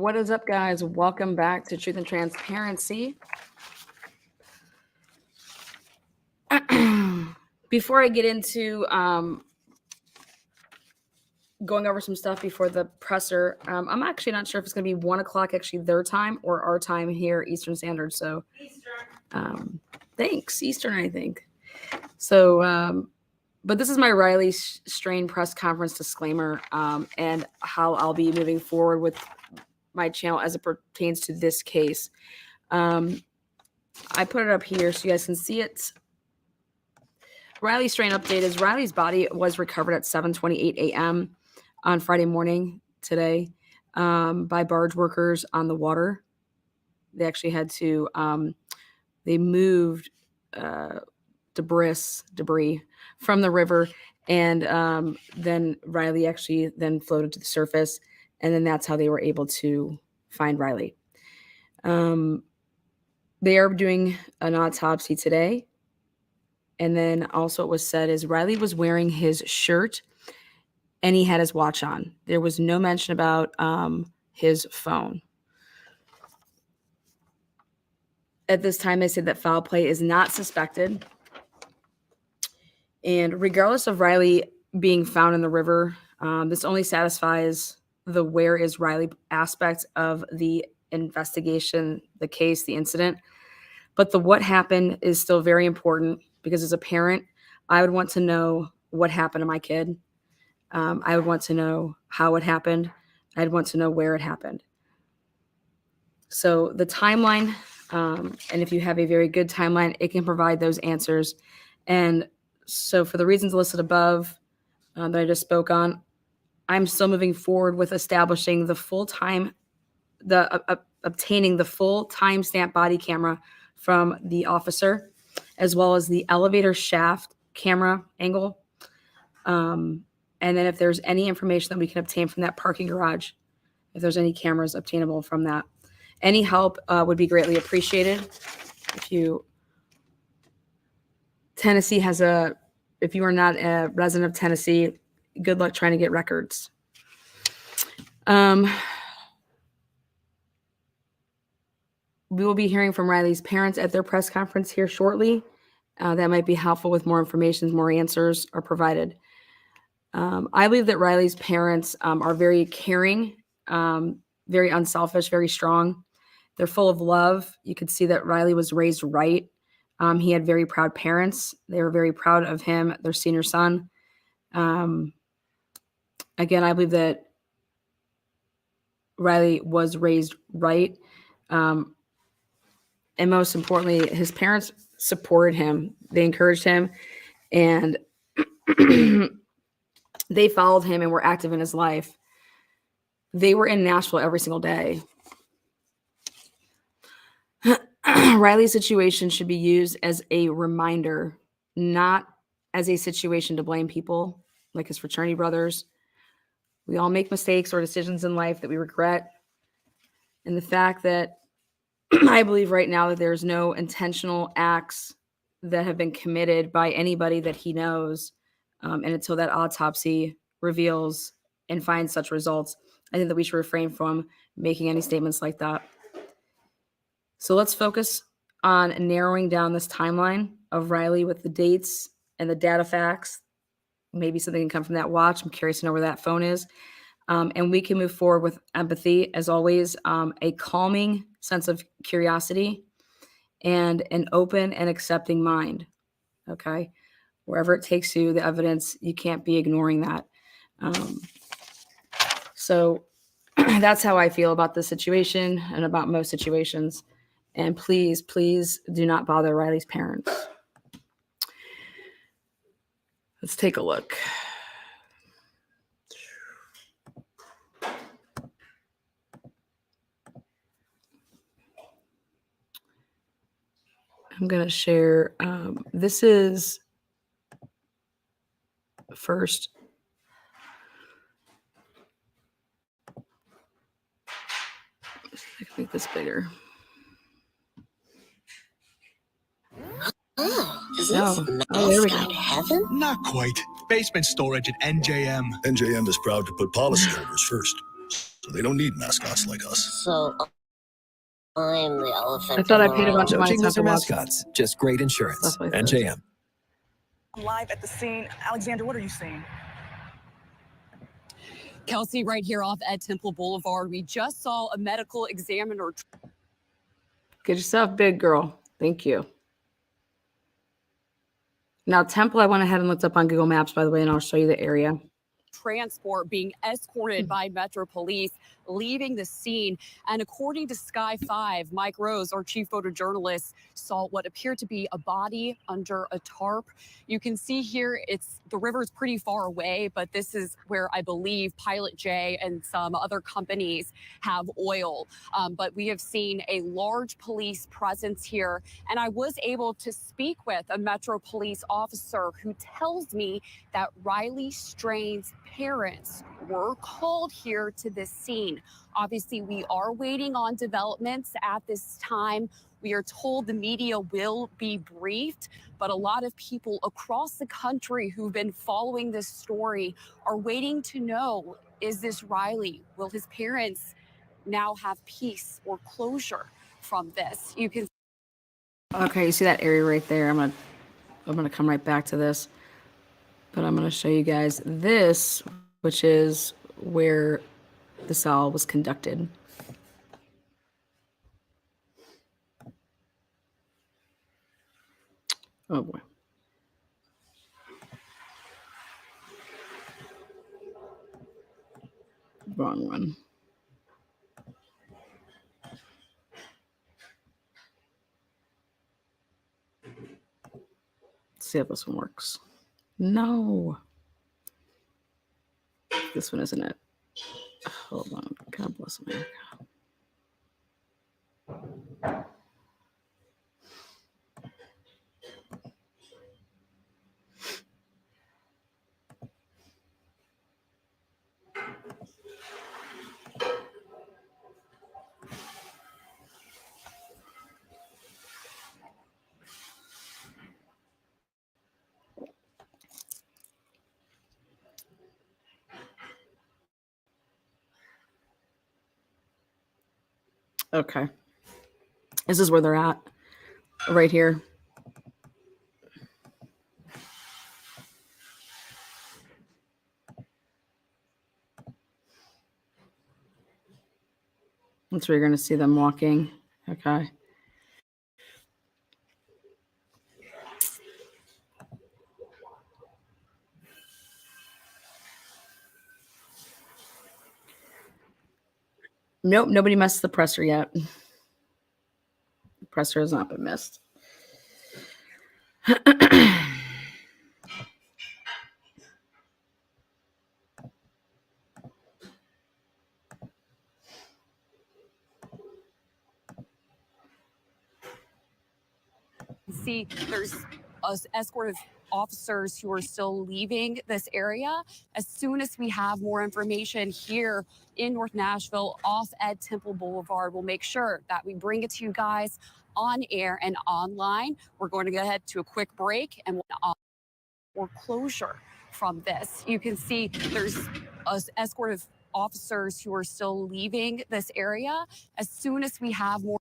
What is up, guys? Welcome back to Truth and Transparency. Before I get into going over some stuff before the presser, I'm actually not sure if it's going to be 1 o'clock, actually their time, or our time here, Eastern Standard. So, thanks, Eastern, I think. So, but this is my Riley Strain press conference disclaimer, and how I'll be moving forward with my channel as it pertains to this case. I put it up here so you guys can see it. Riley Strain update is Riley's body was recovered at 7:28 a.m. on Friday morning today by barge workers on the water. They actually had to, they moved debris from the river, and then Riley actually then floated to the surface, and then that's how they were able to find Riley. They are doing an autopsy today. And then also what was said is Riley was wearing his shirt and he had his watch on. There was no mention about his phone. At this time, they said that foul play is not suspected. And regardless of Riley being found in the river, this only satisfies the where is Riley aspect of the investigation, the case, the incident. But the what happened is still very important, because as a parent, I would want to know what happened to my kid. I would want to know how it happened. I'd want to know where it happened. So the timeline, and if you have a very good timeline, it can provide those answers. And so for the reasons listed above that I just spoke on, I'm still moving forward with establishing the full-time, obtaining the full timestamp body camera from the officer, as well as the elevator shaft camera angle. And then if there's any information that we can obtain from that parking garage, if there's any cameras obtainable from that, any help would be greatly appreciated. Tennessee has if you are not a resident of Tennessee, good luck trying to get records. We will be hearing from Riley's parents at their press conference here shortly. That might be helpful with more information, more answers are provided. I believe that Riley's parents are very caring, very unselfish, very strong. They're full of love. You could see that Riley was raised right. He had very proud parents. They were very proud of him, their senior son. Again, I believe that Riley was raised right. And most importantly, his parents supported him. They encouraged him, and they followed him and were active in his life. They were in Nashville every single day. Riley's situation should be used as a reminder, not as a situation to blame people like his fraternity brothers. We all make mistakes or decisions in life that we regret. And the fact that I believe right now that there's no intentional acts that have been committed by anybody that he knows. And until that autopsy reveals and finds such results, I think that we should refrain from making any statements like that. So let's focus on narrowing down this timeline of Riley with the dates and the data facts. Maybe something can come from that watch. I'm curious to know where that phone is. And we can move forward with empathy, as always, a calming sense of curiosity, and an open and accepting mind. Okay? Wherever it takes you, the evidence, you can't be ignoring that. So that's how I feel about this situation and about most situations. And please, please do not bother Riley's parents. Let's take a look. I'm going to share, this is first. I can make this bigger. Is this there we go. heaven? Not quite. Basement storage at NJM. NJM is proud to put policyholders first. so they don't need mascots like us. So I'm the elephant. I thought I paid a bunch of No money jingles to or watch mascots, just great insurance. stuff like this. NJM. Live at the scene. Alexander, what are you seeing? Kelsey, right here off Ed Temple Boulevard, we just saw a medical examiner. Get yourself big, girl. Thank you. Now, Temple, I went ahead and looked up on Google Maps, by the way, and I'll show you the area. Transport being escorted by Metro Police, leaving the scene. And according to Sky 5, Mike Rose, our chief photojournalist, saw what appeared to be a body under a tarp. You can see here, the river is pretty far away, but this is where I believe Pilot J and some other companies have oil. But we have seen a large police presence here. And I was able to speak with a Metro Police officer who tells me that Riley Strain's parents were called here to this scene. Obviously, we are waiting on developments at this time. We are told the media will be briefed, but a lot of people across the country who've been following this story are waiting to know, is this Riley? Will his parents now have peace or closure from this? You can. Okay, you see that area right there? I'm gonna come right back to this, but I'm gonna show you guys this, which is where the cell was conducted. Oh boy. Wrong one. Let's see if this one works. No. This one isn't it. Hold on. God bless America. Okay. This is where they're at. Right here. That's where you're going to see them walking. Okay. Nope, nobody messed the presser yet. The presser has not been missed. See, there's escort of officers who are still leaving this area. As soon as we have more information here in North Nashville off Ed Temple Boulevard, we'll make sure that we bring it to you guys on air and online. We're going to go ahead to a quick break and or closure from this. You can see there's an escort of officers who are still leaving this area. As soon as we have more.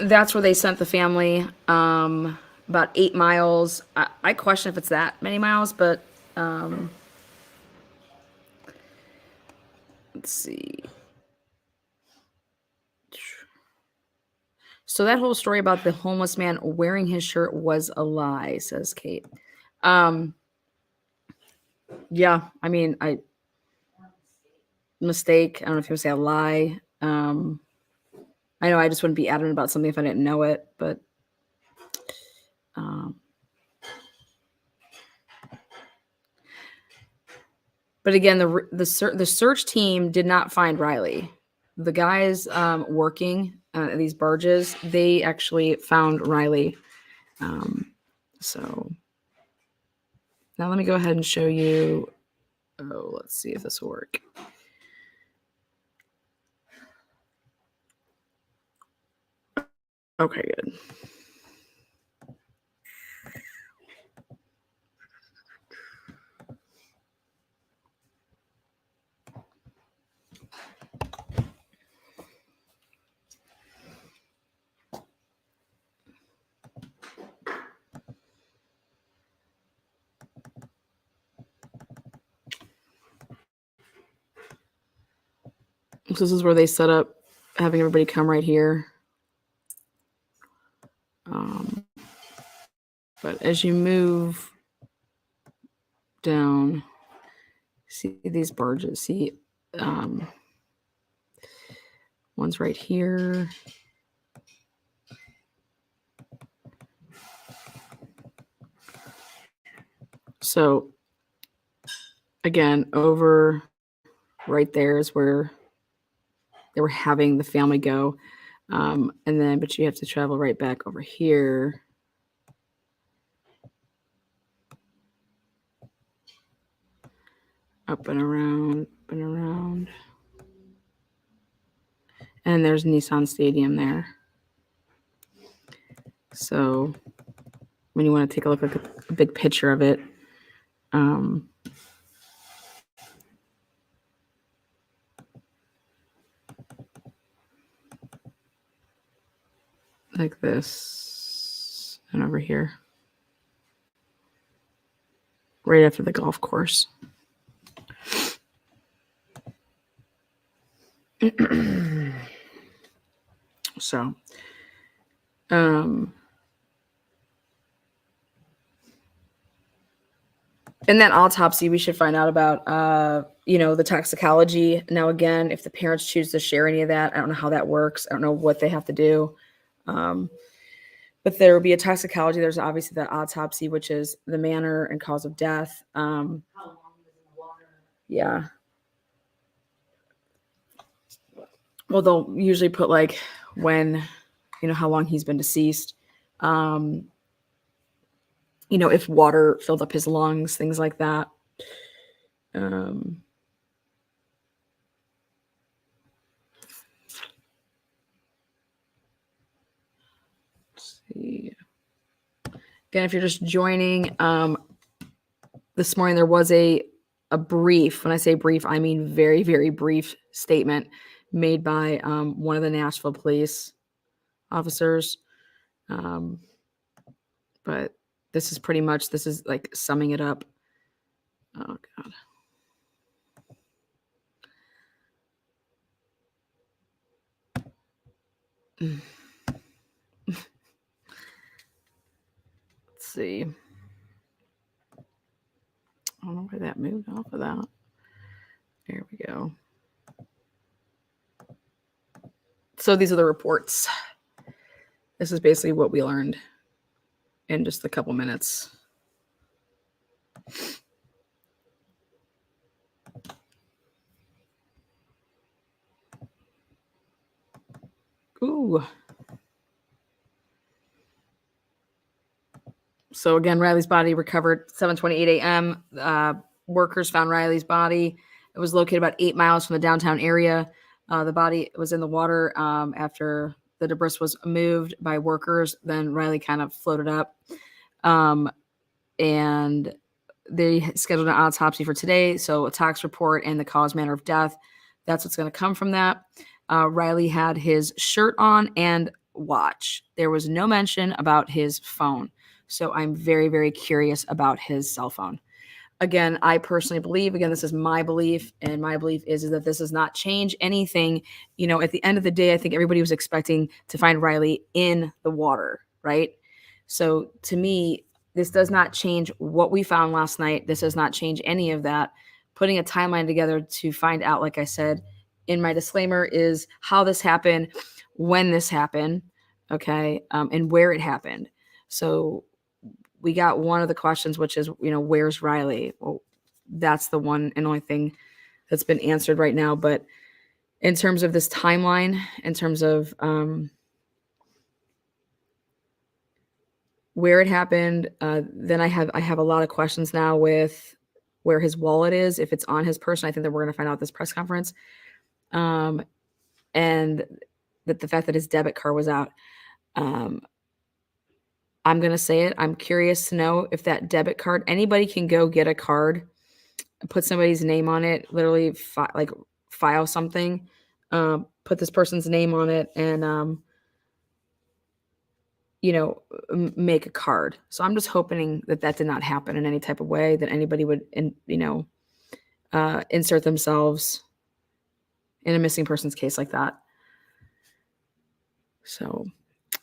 That's where they sent the family. About 8 miles. I question if it's that many miles, but let's see. So that whole story about the homeless man wearing his shirt was a lie, says Kate. Yeah, I mean, mistake. I don't know if you would say a lie. I know I just wouldn't be adamant about something if I didn't know it, but again, the search team did not find Riley. The guys working these barges, they actually found Riley. So now let me go ahead and show you. Oh, let's see if this will work. Okay, good. So this is where they set up having everybody come right here. But as you move down, see these barges. See, one's right here. So again, over right there is where they were having the family go. And then, but you have to travel right back over here. Up and around, up and around. And there's Nissan Stadium there. So when you want to take a look at a big picture of it, like this, and over here, right after the golf course. So, in that autopsy, we should find out about, the toxicology. Now, again, if the parents choose to share any of that, I don't know how that works. I don't know what they have to do. But there will be a toxicology. There's obviously the autopsy, which is the manner and cause of death. How long was in the water? Yeah. Well, they'll usually put like when, how long he's been deceased. If water filled up his lungs, things like that. Let's see. Again, if you're just joining, this morning there was a brief. When I say brief, I mean very, very brief statement made by one of the Nashville police officers. But this is like summing it up. Oh, God. Let's see. I don't know where that moved off of that. There we go. So these are the reports. This is basically what we learned in just a couple minutes. Ooh. So again, Riley's body recovered 7:28 a.m. Workers found Riley's body. It was located about 8 miles from the downtown area. The body was in the water after the debris was moved by workers. Then Riley kind of floated up. And they scheduled an autopsy for today. So a tox report and the cause, manner of death. That's what's going to come from that. Riley had his shirt on and watch. There was no mention about his phone. So I'm very, very curious about his cell phone. Again, I personally believe, this is my belief, and my belief is that this does not change anything. At the end of the day, I think everybody was expecting to find Riley in the water, right? So to me, this does not change what we found last night. This does not change any of that. Putting a timeline together to find out, like I said, in my disclaimer, is how this happened, when this happened, okay, and where it happened. So we got one of the questions, which is, where's Riley? Well, that's the one and only thing that's been answered right now. But in terms of this timeline, in terms of where it happened, then I have a lot of questions now with where his wallet is, if it's on his person. I think that we're going to find out at this press conference. And that the fact that his debit card was out. I'm going to say it. I'm curious to know if that debit card, anybody can go get a card, put somebody's name on it, literally file something, put this person's name on it, and, make a card. So I'm just hoping that did not happen in any type of way, that anybody would, insert themselves in a missing persons case like that. So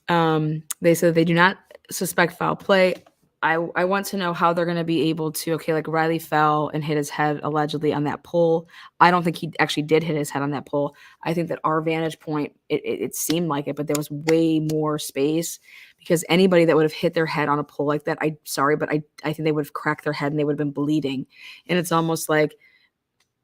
they said they do not suspect foul play. I want to know how they're going to be able to, okay, like Riley fell and hit his head allegedly on that pole. I don't think he actually did hit his head on that pole. I think that our vantage point, it seemed like it, but there was way more space, because anybody that would have hit their head on a pole like that, I think they would have cracked their head and they would have been bleeding. And it's almost like,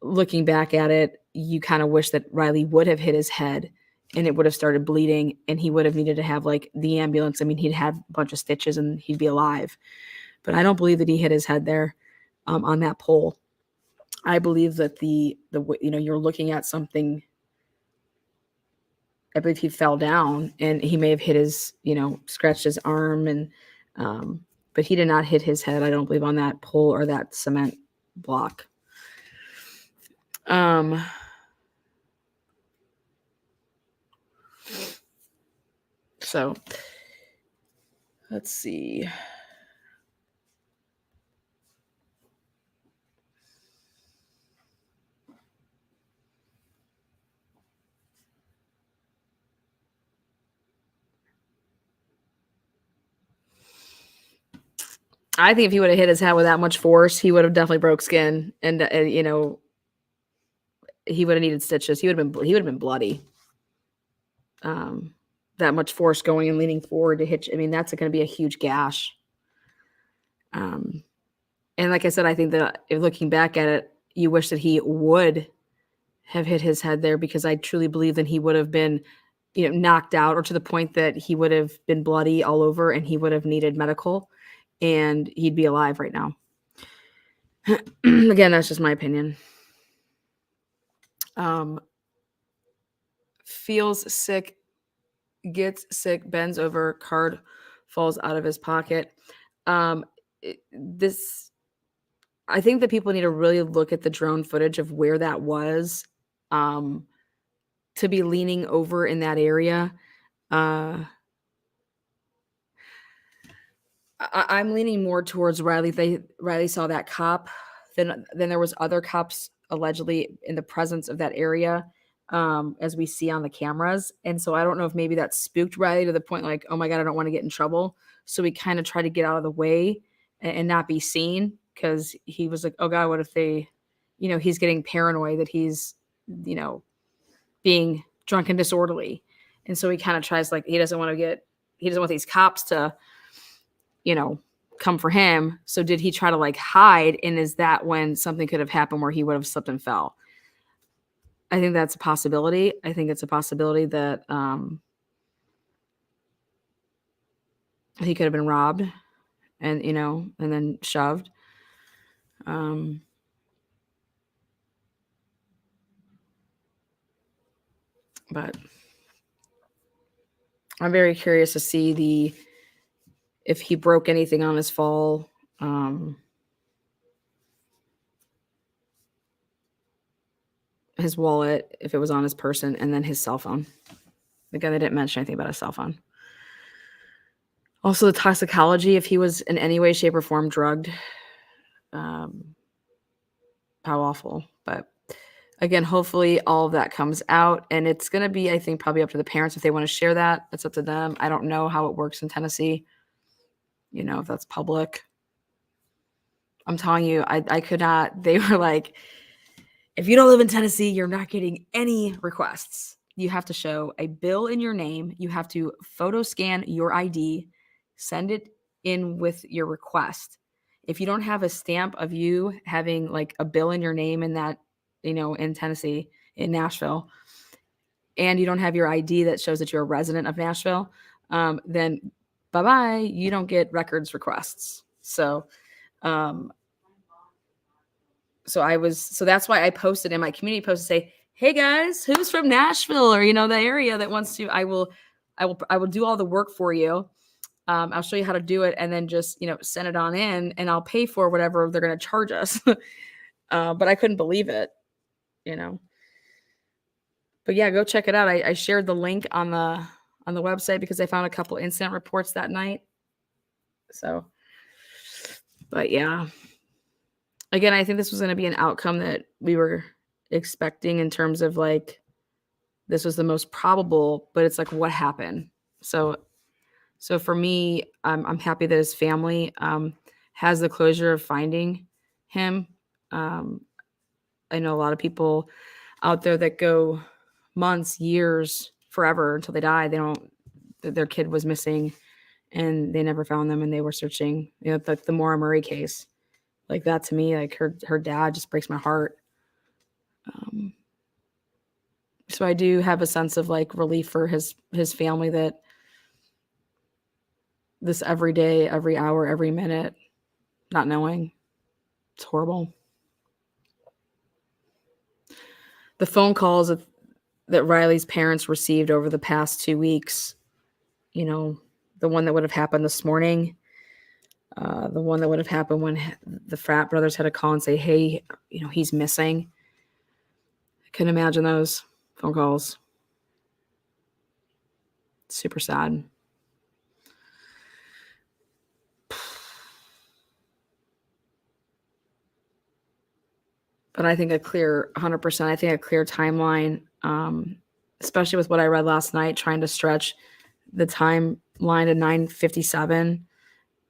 looking back at it, you kind of wish that Riley would have hit his head and it would have started bleeding and he would have needed to have like the ambulance. I mean, he'd had a bunch of stitches and he'd be alive. But I don't believe that he hit his head there on that pole. I believe that you're looking at something. I believe he fell down and he may have hit his, scratched his arm, and but he did not hit his head, I don't believe, on that pole or that cement block. So let's see. I think if he would have hit his head with that much force, he would have definitely broke skin, and he would have needed stitches. He would have been bloody. That much force going and leaning forward to hit. I mean, that's going to be a huge gash. And like I said, I think that if looking back at it, you wish that he would have hit his head there, because I truly believe that he would have been, knocked out, or to the point that he would have been bloody all over and he would have needed medical, and he'd be alive right now. Again, that's just my opinion. Feels sick, gets sick, bends over, card falls out of his pocket. I think that people need to really look at the drone footage of where that was, to be leaning over in that area. I'm leaning more towards Riley. Riley saw that cop. Then there was other cops allegedly in the presence of that area, as we see on the cameras. And so I don't know if maybe that spooked Riley to the point like, oh my God, I don't want to get in trouble. So he kind of tried to get out of the way and not be seen, because he was like, oh God, what if they, he's getting paranoid that he's, being drunk and disorderly. And so he kind of tries, like, he doesn't want these cops to, come for him. So did he try to like hide? And is that when something could have happened where he would have slipped and fell? I think that's a possibility. I think it's a possibility that he could have been robbed and, and then shoved. But I'm very curious to see if he broke anything on his fall. His wallet, if it was on his person, and then his cell phone. Again, they didn't mention anything about his cell phone. Also, the toxicology, if he was in any way, shape, or form drugged. How awful. But again, hopefully all of that comes out, and it's going to be, I think, probably up to the parents if they want to share that. It's up to them. I don't know how it works in Tennessee, if that's public. I'm telling you, I could not. They were like, if you don't live in Tennessee, you're not getting any requests. You have to show a bill in your name. You have to photo scan your ID, send it in with your request. If you don't have a stamp of you having like a bill in your name in that, in Tennessee, in Nashville, and you don't have your ID that shows that you're a resident of Nashville, then bye-bye, you don't get records requests. So that's why I posted in my community post to say, hey guys, who's from Nashville or, the area that wants to, I will do all the work for you. I'll show you how to do it, and then just, send it on in, and I'll pay for whatever they're going to charge us. But I couldn't believe it, but yeah, go check it out. I shared the link on the website because I found a couple incident reports that night. So, but yeah, again, I think this was going to be an outcome that we were expecting in terms of like this was the most probable, but it's like, what happened? So for me, I'm happy that his family has the closure of finding him. I know a lot of people out there that go months, years, forever until they die. They don't. Their kid was missing, and they never found them, and they were searching. You know, the Maura Murray case, like that to me, like her dad just breaks my heart. So I do have a sense of like relief for his family that this every day, every hour, every minute, not knowing, it's horrible. The phone calls that Riley's parents received over the past 2 weeks, you know, the one that would have happened this morning, the one that would have happened when the frat brothers had to call and say, hey, you know, he's missing. I couldn't imagine those phone calls. Super sad. But I think 100%, I think a clear timeline, especially with what I read last night, trying to stretch the timeline to 9:57.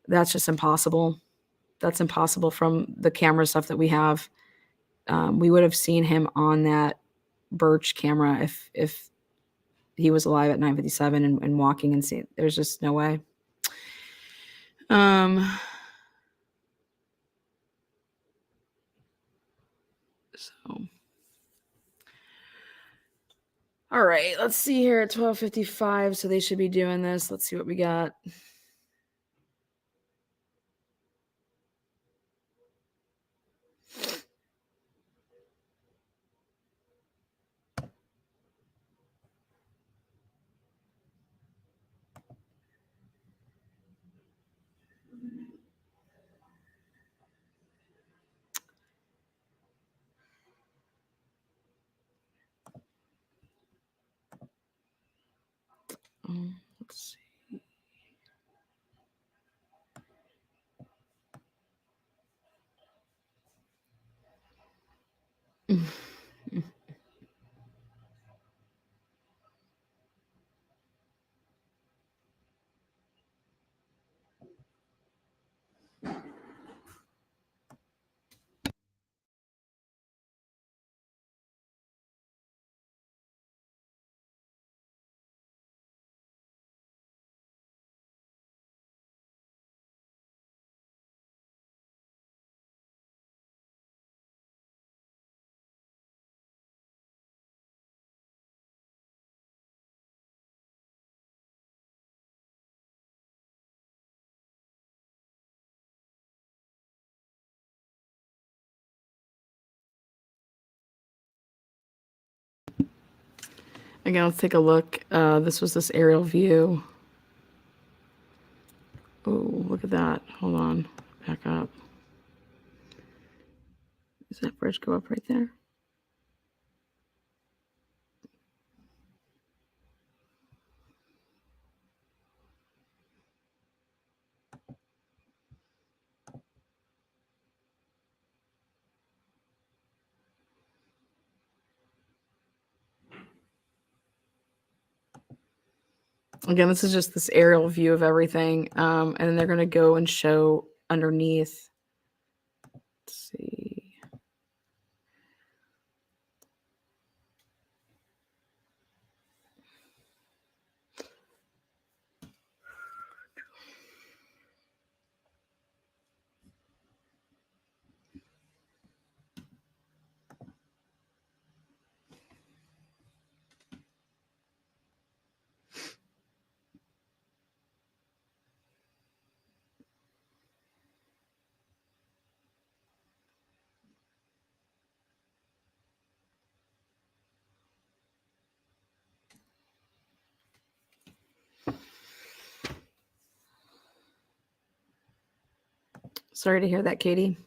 That's just impossible. That's impossible from the camera stuff that we have. We would have seen him on that Birch camera if he was alive at 9:57 and walking and seeing. There's just no way. So, all right, let's see here at 12:55. So they should be doing this. Let's see what we got. Let's see. Again, let's take a look. This was this aerial view. Oh, look at that. Hold on. Back up. Does that bridge go up right there? Again, this is just this aerial view of everything. And then they're going to go and show underneath. Let's see. Sorry to hear that, Katie.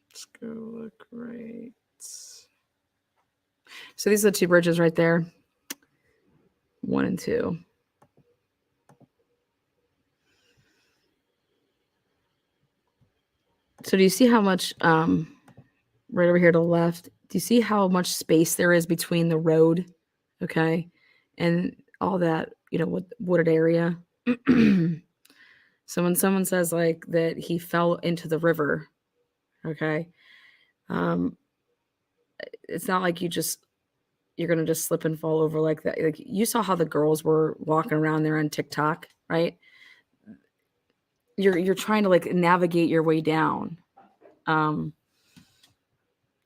Let's go look right. So these are the two bridges right there. 1 and 2. So do you see how much right over here to the left? Do you see how much space there is between the road, okay, and all that, wooded area? So when someone says like that he fell into the river, okay, um, it's not like you're gonna just slip and fall over like that. Like you saw how the girls were walking around there on TikTok, right? You're trying to like navigate your way down.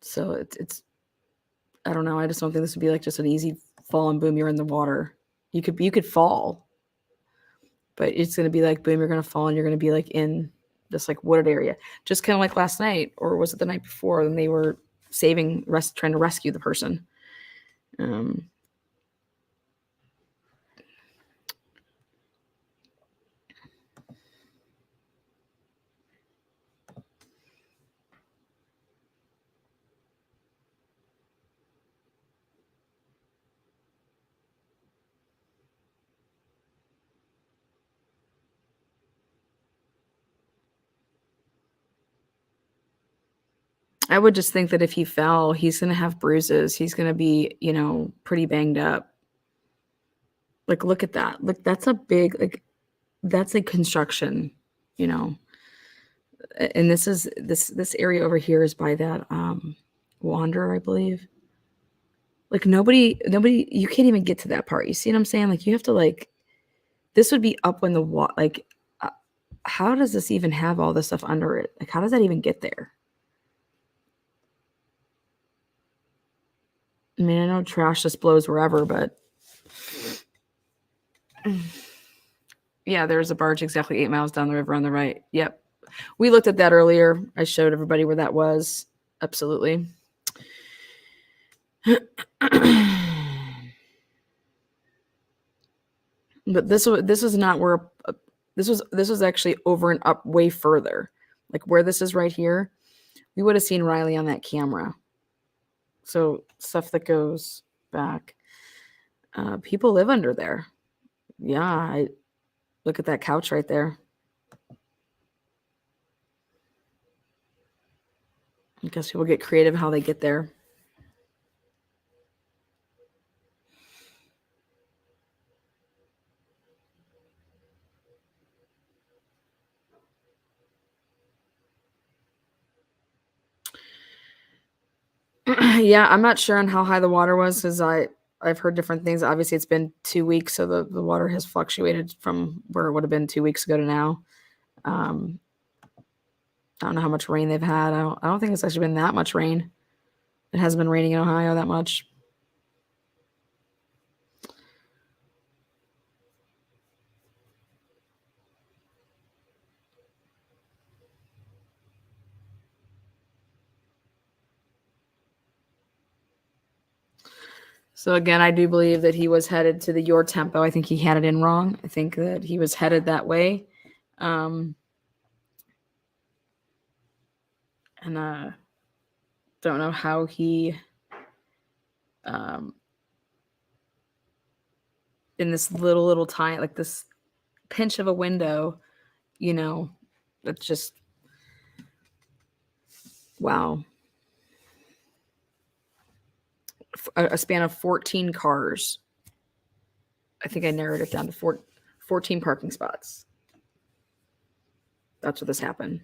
So it's I don't know. I just don't think this would be like just an easy fall and boom, you're in the water. You could fall, but it's gonna be like boom, you're gonna fall and you're gonna be like in this like wooded area. Just kind of like last night, or was it the night before, when they were trying to rescue the person. I would just think that if he fell, he's gonna have bruises. He's gonna be, pretty banged up. Like, look at that. Look, that's a big, like, that's a construction, you know. And this area over here is by that Wanderer, I believe. Like nobody, you can't even get to that part. You see what I'm saying? Like you have to like, this would be up when uh, how does this even have all this stuff under it? Like, how does that even get there? I mean, I know trash just blows wherever, but yeah, there's a barge exactly 8 miles down the river on the right. Yep. We looked at that earlier. I showed everybody where that was. Absolutely. But this was not where this was actually over and up way further. Like where this is right here, we would have seen Riley on that camera. So stuff that goes back. People live under there. Yeah, I look at that couch right there. I guess people get creative how they get there. Yeah, I'm not sure on how high the water was because I've heard different things. Obviously, it's been 2 weeks, so the water has fluctuated from where it would have been 2 weeks ago to now. I don't know how much rain they've had. I don't think it's actually been that much rain. It hasn't been raining in Ohio that much. So again, I do believe that he was headed to the Your Tempo. I think he had it in wrong. I think that he was headed that way. And don't know how he in this little tiny, like this pinch of a window, that's just wow. A span of 14 cars. I think I narrowed it down to 14 parking spots. That's what this happened.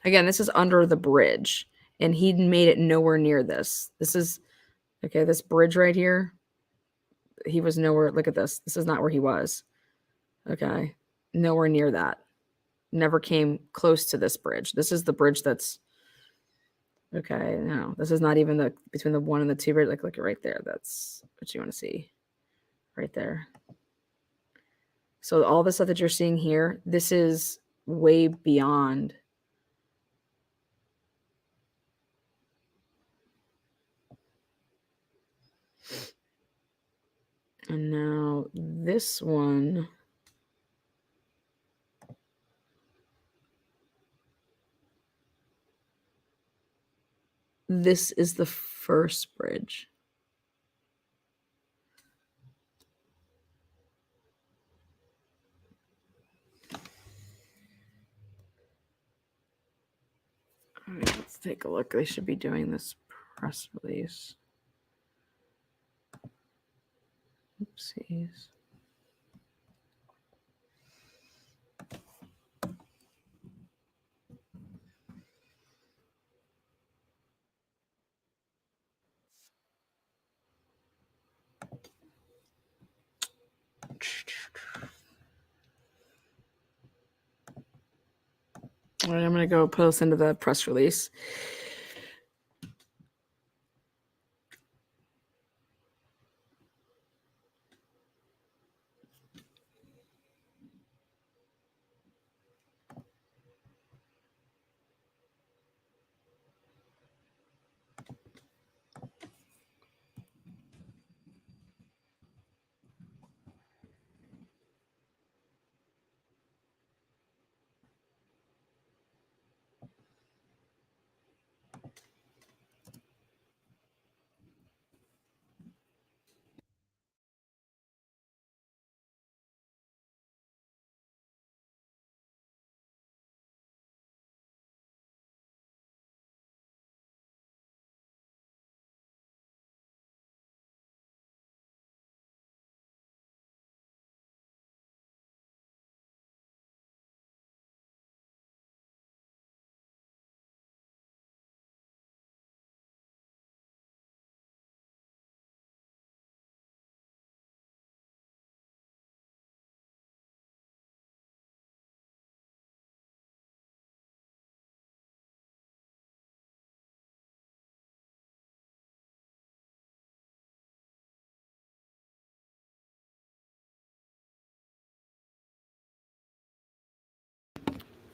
Again, this is under the bridge, and he made it nowhere near this. This is, okay, this bridge right here, he was nowhere. Look at this. This is not where he was. Okay. Nowhere near that. Never came close to this bridge. This is the bridge that's, okay, no, this is not even between the 1 and the 2 bridge. Like, look at right there. That's what you want to see right there. So all the stuff that you're seeing here, this is way beyond. And now this one, this is the first bridge. take a look. They should be doing this press release. Oopsies. All right, I'm going to go post into the press release.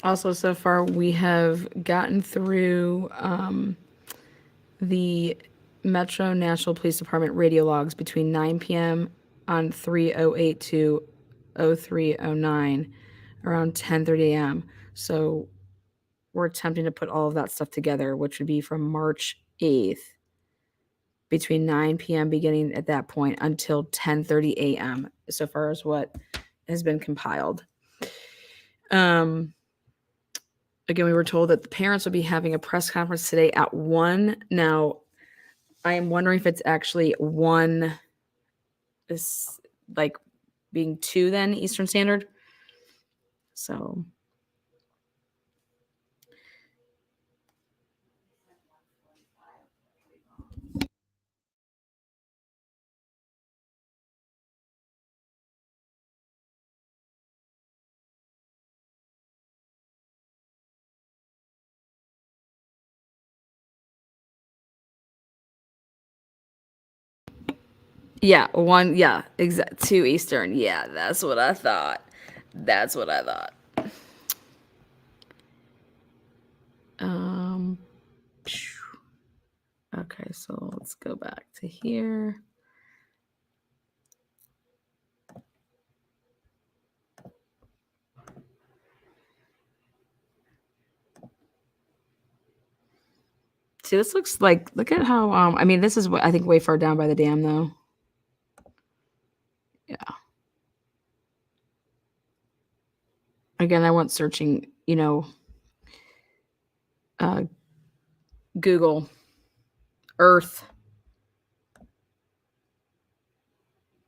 Also, so far we have gotten through the Metro National Police Department radio logs between 9 p.m. on 3:08 to 03:09, around 10:30 a.m. So we're attempting to put all of that stuff together, which would be from March 8th, between 9 p.m. beginning at that point until 10:30 a.m. so far as what has been compiled. Again, we were told that the parents would be having a press conference today at 1. Now, I am wondering if it's actually 1, is like being 2 then Eastern Standard. So yeah, 1, yeah, exact 2 Eastern. Yeah, that's what I thought. That's what I thought. Okay, so let's go back to here. See, this looks like, look at how, I mean, this is what I think way far down by the dam though. Yeah. Again, I went searching, Google Earth.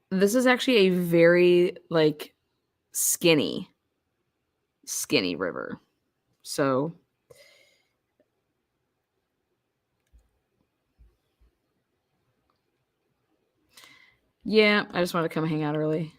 This is actually a very like skinny river. So yeah, I just wanted to come hang out early.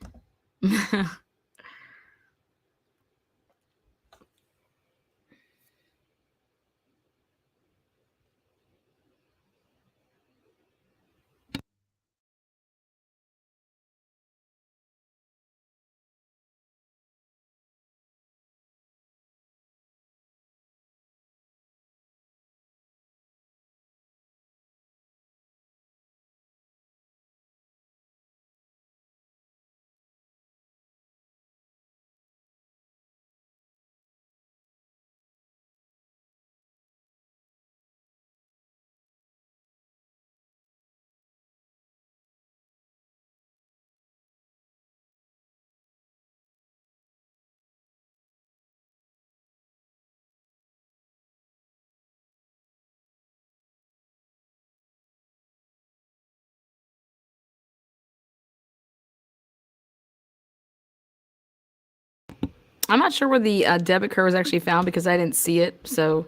I'm not sure where the debit card was actually found because I didn't see it. So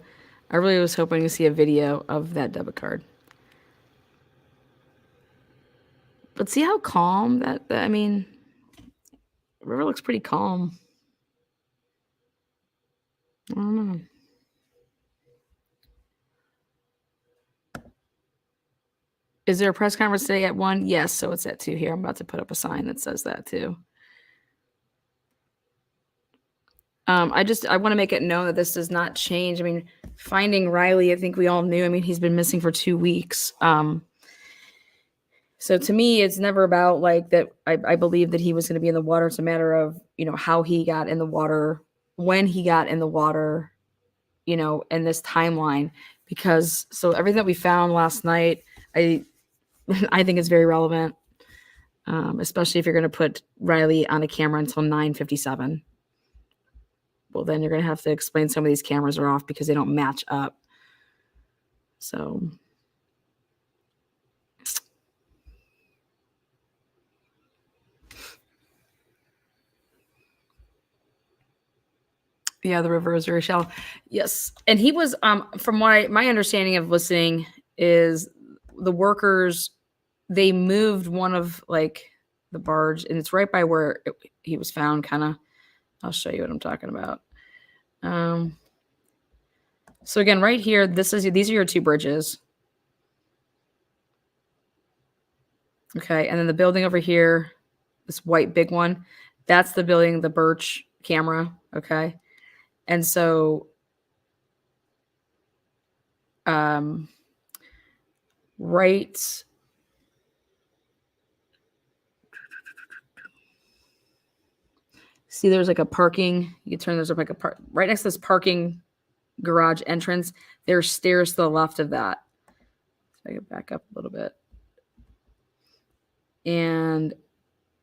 I really was hoping to see a video of that debit card. But see how calm I mean, the river looks pretty calm. I don't know. Is there a press conference today at 1? Yes, so it's at 2 here. I'm about to put up a sign that says that too. I want to make it known that this does not change. I mean, finding Riley, I think we all knew. I mean, he's been missing for 2 weeks. So to me, it's never about like that. I believe that he was going to be in the water. It's a matter of, how he got in the water, when he got in the water, in this timeline. Because so everything that we found last night, I I think is very relevant, especially if you're going to put Riley on a camera until 9:57. Well, then you're going to have to explain some of these cameras are off because they don't match up. So, yeah, the river is very shallow. Yes, and he was from my understanding of listening is the workers, they moved one of like the barge, and it's right by where he was found. Kind of, I'll show you what I'm talking about. So again, right here, these are your 2 bridges. Okay, and then the building over here, this white big one, that's the building, the Birch camera. Okay, and so, right. See, there's like a parking. You turn, there's like a park right next to this parking garage entrance. There's stairs to the left of that. So I can back up a little bit. And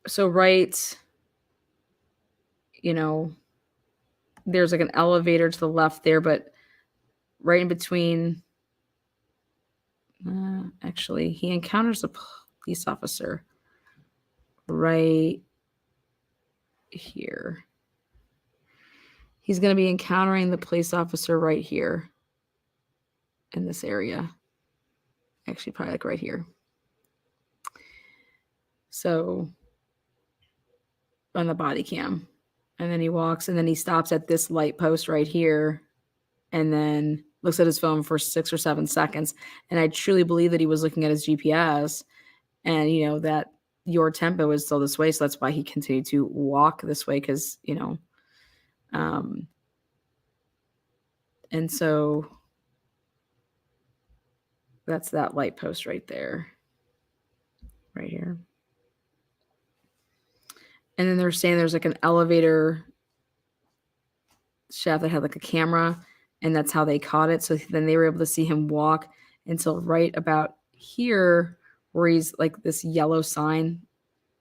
so, right, there's like an elevator to the left there, but right in between, actually, he encounters a police officer right here. He's going to be encountering the police officer right here in this area. Actually, probably like right here. So on the body cam. And then he walks and then he stops at this light post right here and then looks at his phone for 6 or 7 seconds. And I truly believe that he was looking at his GPS and, that your tempo is still this way. So that's why he continued to walk this way because, and so that's that light post right there, right here. And then they're saying there's like an elevator shaft that had like a camera, and that's how they caught it. So then they were able to see him walk until right about here where he's like this yellow sign,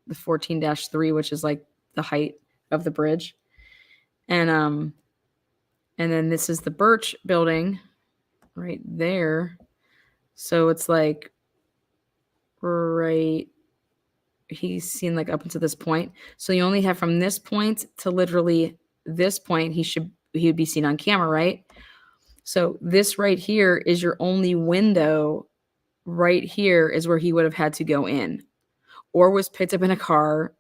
the 14-3, which is like the height of the bridge. And then this is the Birch building right there. So it's like right, he's seen like up until this point. So you only have from this point to literally this point, he would be seen on camera, right? So this right here is your only window. Right here is where he would have had to go in or was picked up in a car,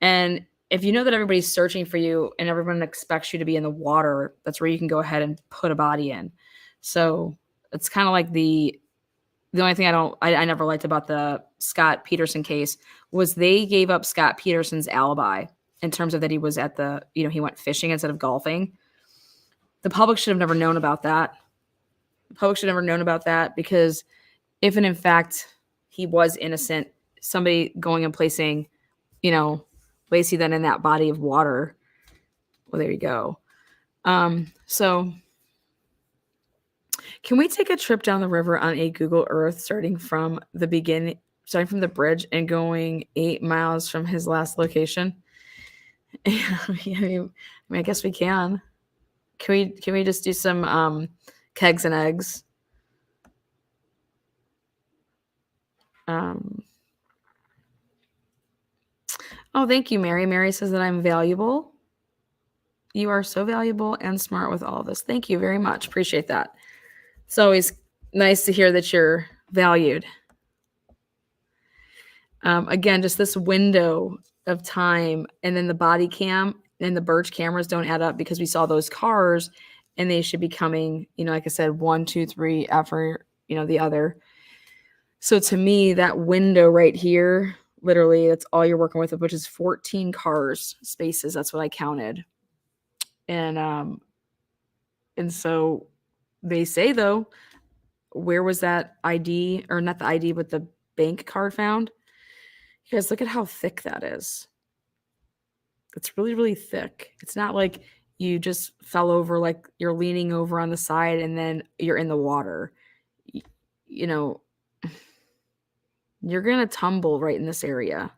and if you know that everybody's searching for you and everyone expects you to be in the water, that's where you can go ahead and put a body in. So it's kind of like the only thing I never liked about the Scott Peterson case was they gave up Scott Peterson's alibi in terms of that he was at the, he went fishing instead of golfing. The public should have never known about that. The public should have never known about that because if and in fact he was innocent, somebody going and placing, Lacey then in that body of water. Well, there you go. So can we take a trip down the river on a Google Earth starting from the bridge and going 8 miles from his last location? I guess we can. Can we just do some kegs and eggs? Oh, thank you, Mary. Mary says that I'm valuable. You are so valuable and smart with all of this. Thank you very much. Appreciate that. It's always nice to hear that you're valued. Again, just this window of time, and then the body cam and the Birch cameras don't add up because we saw those cars and they should be coming, like I said, 1, 2, 3 after, the other. So to me, that window right here, literally, that's all you're working with, which is 14 cars spaces. That's what I counted. And so they say, though, where was that ID, or not the ID, but the bank card found? You guys, look at how thick that is. It's really, really thick. It's not like you just fell over, like you're leaning over on the side and then you're in the water. You know, you're going to tumble right in this area.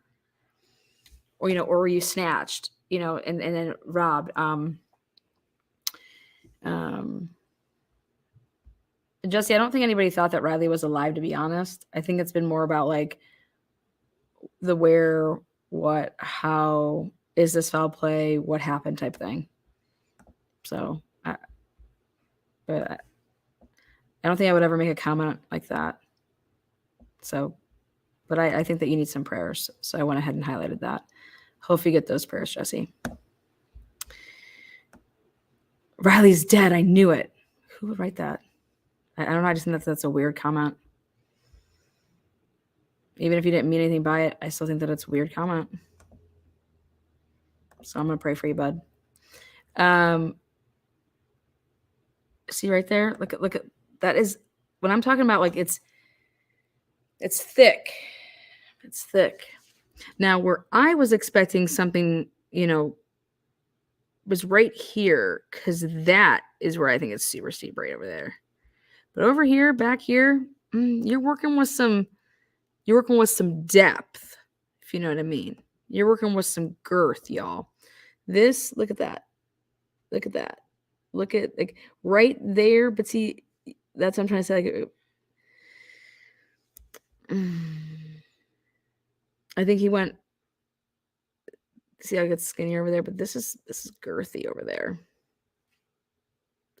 Or you snatched, and then robbed. Jesse, I don't think anybody thought that Riley was alive, to be honest. I think it's been more about like the where, what, how, is this foul play, what happened type thing. So, but I don't think I would ever make a comment like that. So, but I think that you need some prayers. So I went ahead and highlighted that. Hope you get those prayers, Jesse. Riley's dead. I knew it. Who would write that? I don't know. I just think that's a weird comment. Even if you didn't mean anything by it, I still think that it's a weird comment. So I'm going to pray for you, bud. See right there? Look at that is when I'm talking about, like, it's thick. It's thick. Now, where I was expecting something, was right here, because that is where I think it's super steep right over there. But over here, back here, you're working with some depth, if you know what I mean. You're working with some girth, y'all. This, look at that. Look at that. Look at, like, right there. But see, that's what I'm trying to say. Like, I think he went. See how it gets skinnier over there, but this is girthy over there.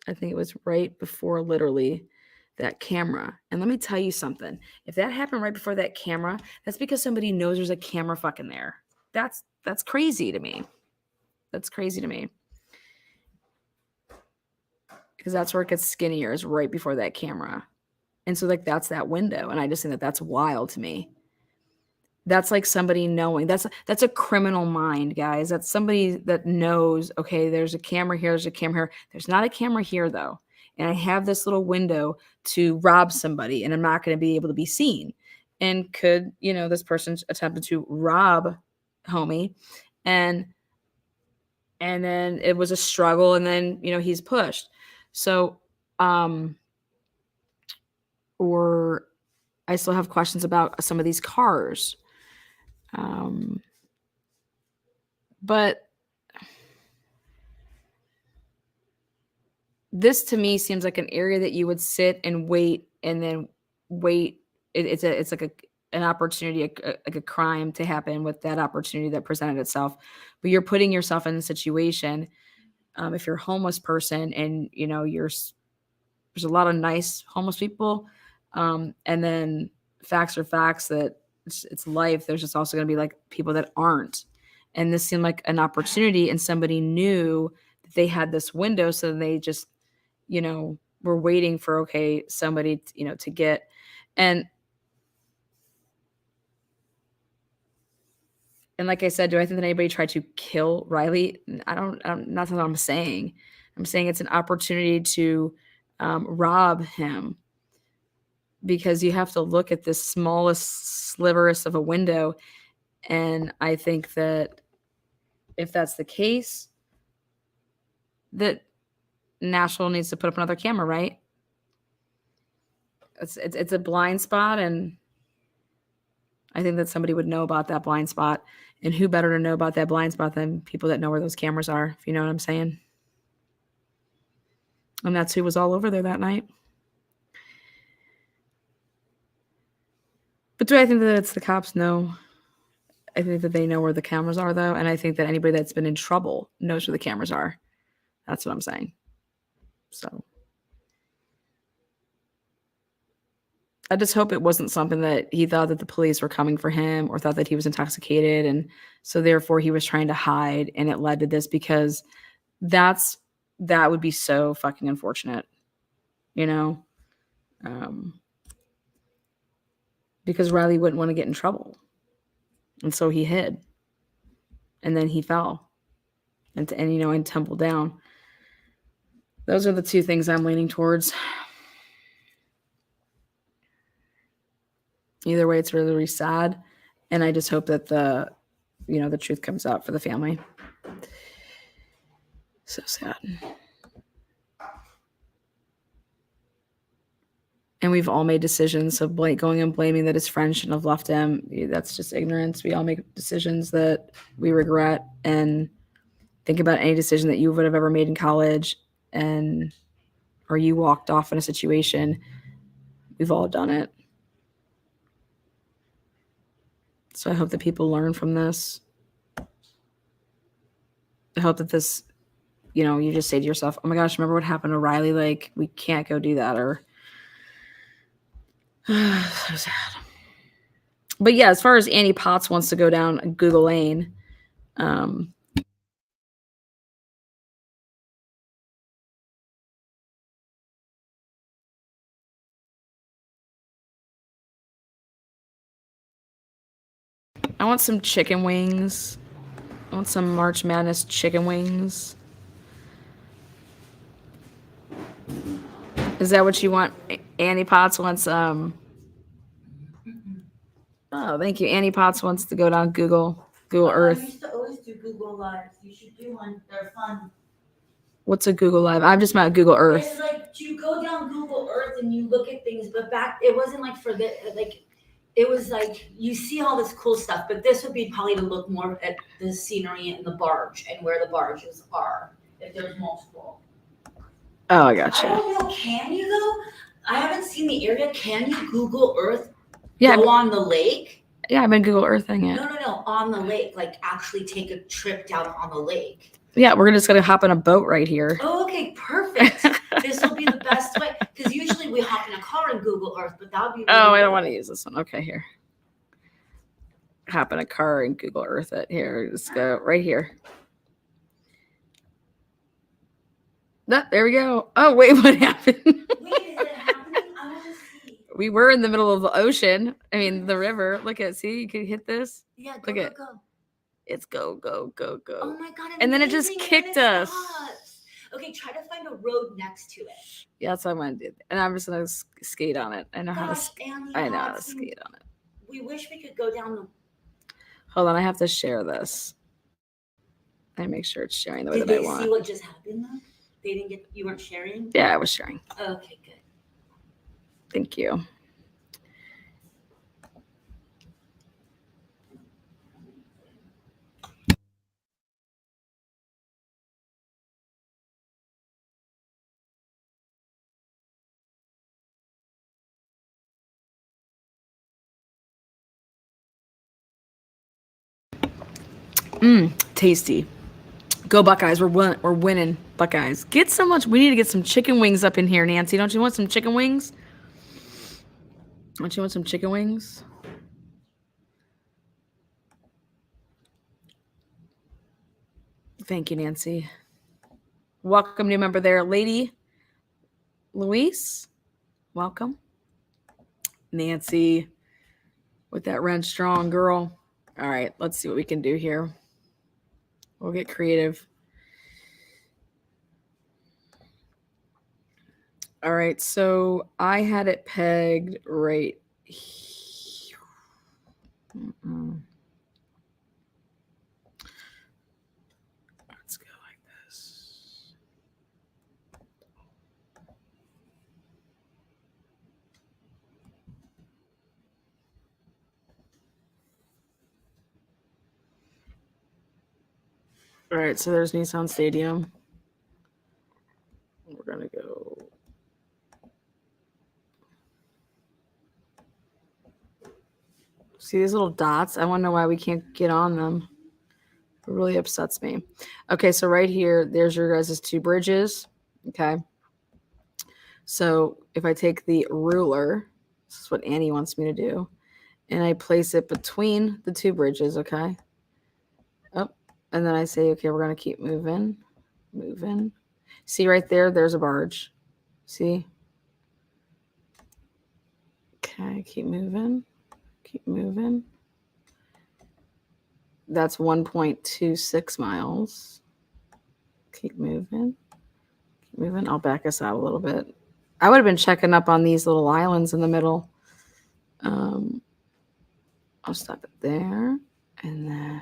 I think it was right before literally that camera. And let me tell you something. If that happened right before that camera, that's because somebody knows there's a camera fucking there. That's crazy to me. That's crazy to me. Because that's where it gets skinnier, is right before that camera. And so, like, that's that window. And I just think that that's wild to me. That's like somebody knowing. That's a criminal mind, guys. That's somebody that knows, okay, there's a camera here, there's a camera here. There's not a camera here, though. And I have this little window to rob somebody, and I'm not going to be able to be seen. And could, this person attempted to rob homie, and then it was a struggle, and then, he's pushed. So, or I still have questions about some of these cars. But this to me seems like an area that you would sit and wait, and then wait. It's like an opportunity, like a crime to happen with that opportunity that presented itself. But you're putting yourself in a situation. If you're a homeless person and there's a lot of nice homeless people, and then facts are facts that it's life. There's just also going to be like people that aren't. And this seemed like an opportunity, and somebody knew that they had this window. So they just, were waiting for, okay, somebody, to get. And like I said, do I think that anybody tried to kill Riley? I'm not what I'm saying. I'm saying it's an opportunity to rob him, because you have to look at this smallest sliverest of a window. And I think that if that's the case, that Nashville needs to put up another camera, right? It's a blind spot, and I think that somebody would know about that blind spot. And who better to know about that blind spot than people that know where those cameras are, if you know what I'm saying? And that's who was all over there that night. But do I think that it's the cops? No. I think that they know where the cameras are, though. And I think that anybody that's been in trouble knows where the cameras are. That's what I'm saying. So I just hope it wasn't something that he thought that the police were coming for him or thought that he was intoxicated. And so therefore he was trying to hide and it led to this, because that would be so fucking unfortunate, you know? Because Riley wouldn't want to get in trouble. And so he hid. And then he fell and tumbled down. Those are the two things I'm leaning towards. Either way, it's really, really sad. And I just hope that the truth comes out for the family. So sad. And we've all made decisions of going and blaming that his friend shouldn't have left him. That's just ignorance. We all make decisions that we regret. And think about any decision that you would have ever made in college or you walked off in a situation. We've all done it. So I hope that people learn from this. I hope that this, you just say to yourself, oh my gosh, remember what happened to Riley? Like, we can't go do that. Or so sad. But yeah, as far as Annie Potts wants to go down Google Lane, I want some chicken wings. I want some March Madness chicken wings. Is that what you want? Annie Potts wants oh, thank you. Annie Potts wants to go down Google I Earth. used to always do Google Lives. You should do one. They're fun. What's a Google Live? I'm just about Google Earth. It's like you go down Google Earth and you look at things, but back it wasn't like for the like. It was like you see all this cool stuff, but this would be probably to look more at the scenery and the barge and where the barges are. If there's multiple. Oh, I I gotcha. don't know. Can you though? I haven't seen the area. Can you Google Earth? Yeah, Go on the lake? yeah, I've been Google Earthing it. No. On the lake, like actually take a trip down on the lake. Yeah, we're just gonna hop on a boat right here. Oh, okay, perfect. This will be the best way because usually we hop in a car and Google Earth, but that would be. Really Oh, I don't cool. want to use this one. Okay, here. Hop in a car and Google Earth it. Here, let's go right here. There we go. Oh, wait, what happened? Wait, is it happening? I want to see. We were in the middle of the ocean. I mean, the river. Look at, see, you can hit this. Yeah, Look at- go. It's go. Oh my god! And then it just amazing, kicked and it us. stops. Okay, try to find a road next to it. Yeah, that's what I'm gonna do. And I'm just gonna skate on it. I know how to. Gosh, Annie, I know how to Hudson, skate on it. We wish we could go down the. Hold on, I have to share this. I make sure it's sharing the way Did that I they want. see what just happened though? They didn't get. You weren't sharing. Yeah, I was sharing. Okay, good. Thank you. Tasty. Go Buckeyes. We're winning, Buckeyes. Get so much. We need to get some chicken wings up in here, Nancy. Don't you want some chicken wings? Don't you want some chicken wings? Thank you, Nancy. Welcome, new member there. Lady Luis, welcome. Nancy with that Ren Strong girl. All right, let's see what we can do here. We'll get creative. All right, so I had it pegged right here. Let's go like this. All right, so there's Nissan Stadium. We're gonna go. See these little dots? I want to know why we can't get on them. It really upsets me. Okay, so right here, there's your guys' two bridges. Okay. So if I take the ruler, this is what Annie wants me to do, and I place it between the two bridges, okay? Oh, and then I say, okay, we're going to keep moving. See right there, there's a barge. See? Okay, keep moving. That's 1.26 miles. Keep moving. I'll back us out a little bit. I would have been checking up on these little islands in the middle. I'll stop it there. And then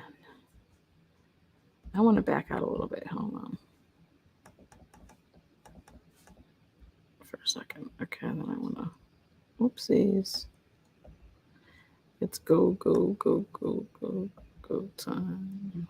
I want to back out a little bit. Hold on. For a second. Okay, then I want to. Whoopsies. It's go time.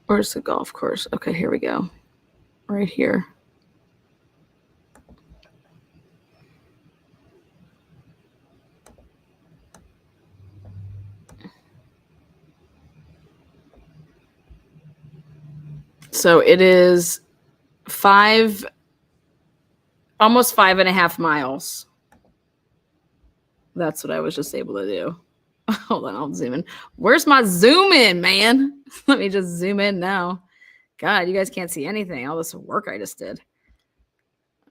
Where's the golf course? Okay, here we go. Right here. So it is almost 5.5 miles. That's what I was just able to do. Hold on, I'll zoom in. Where's my zoom in, man? Let me just zoom in now. God, you guys can't see anything. All this work I just did.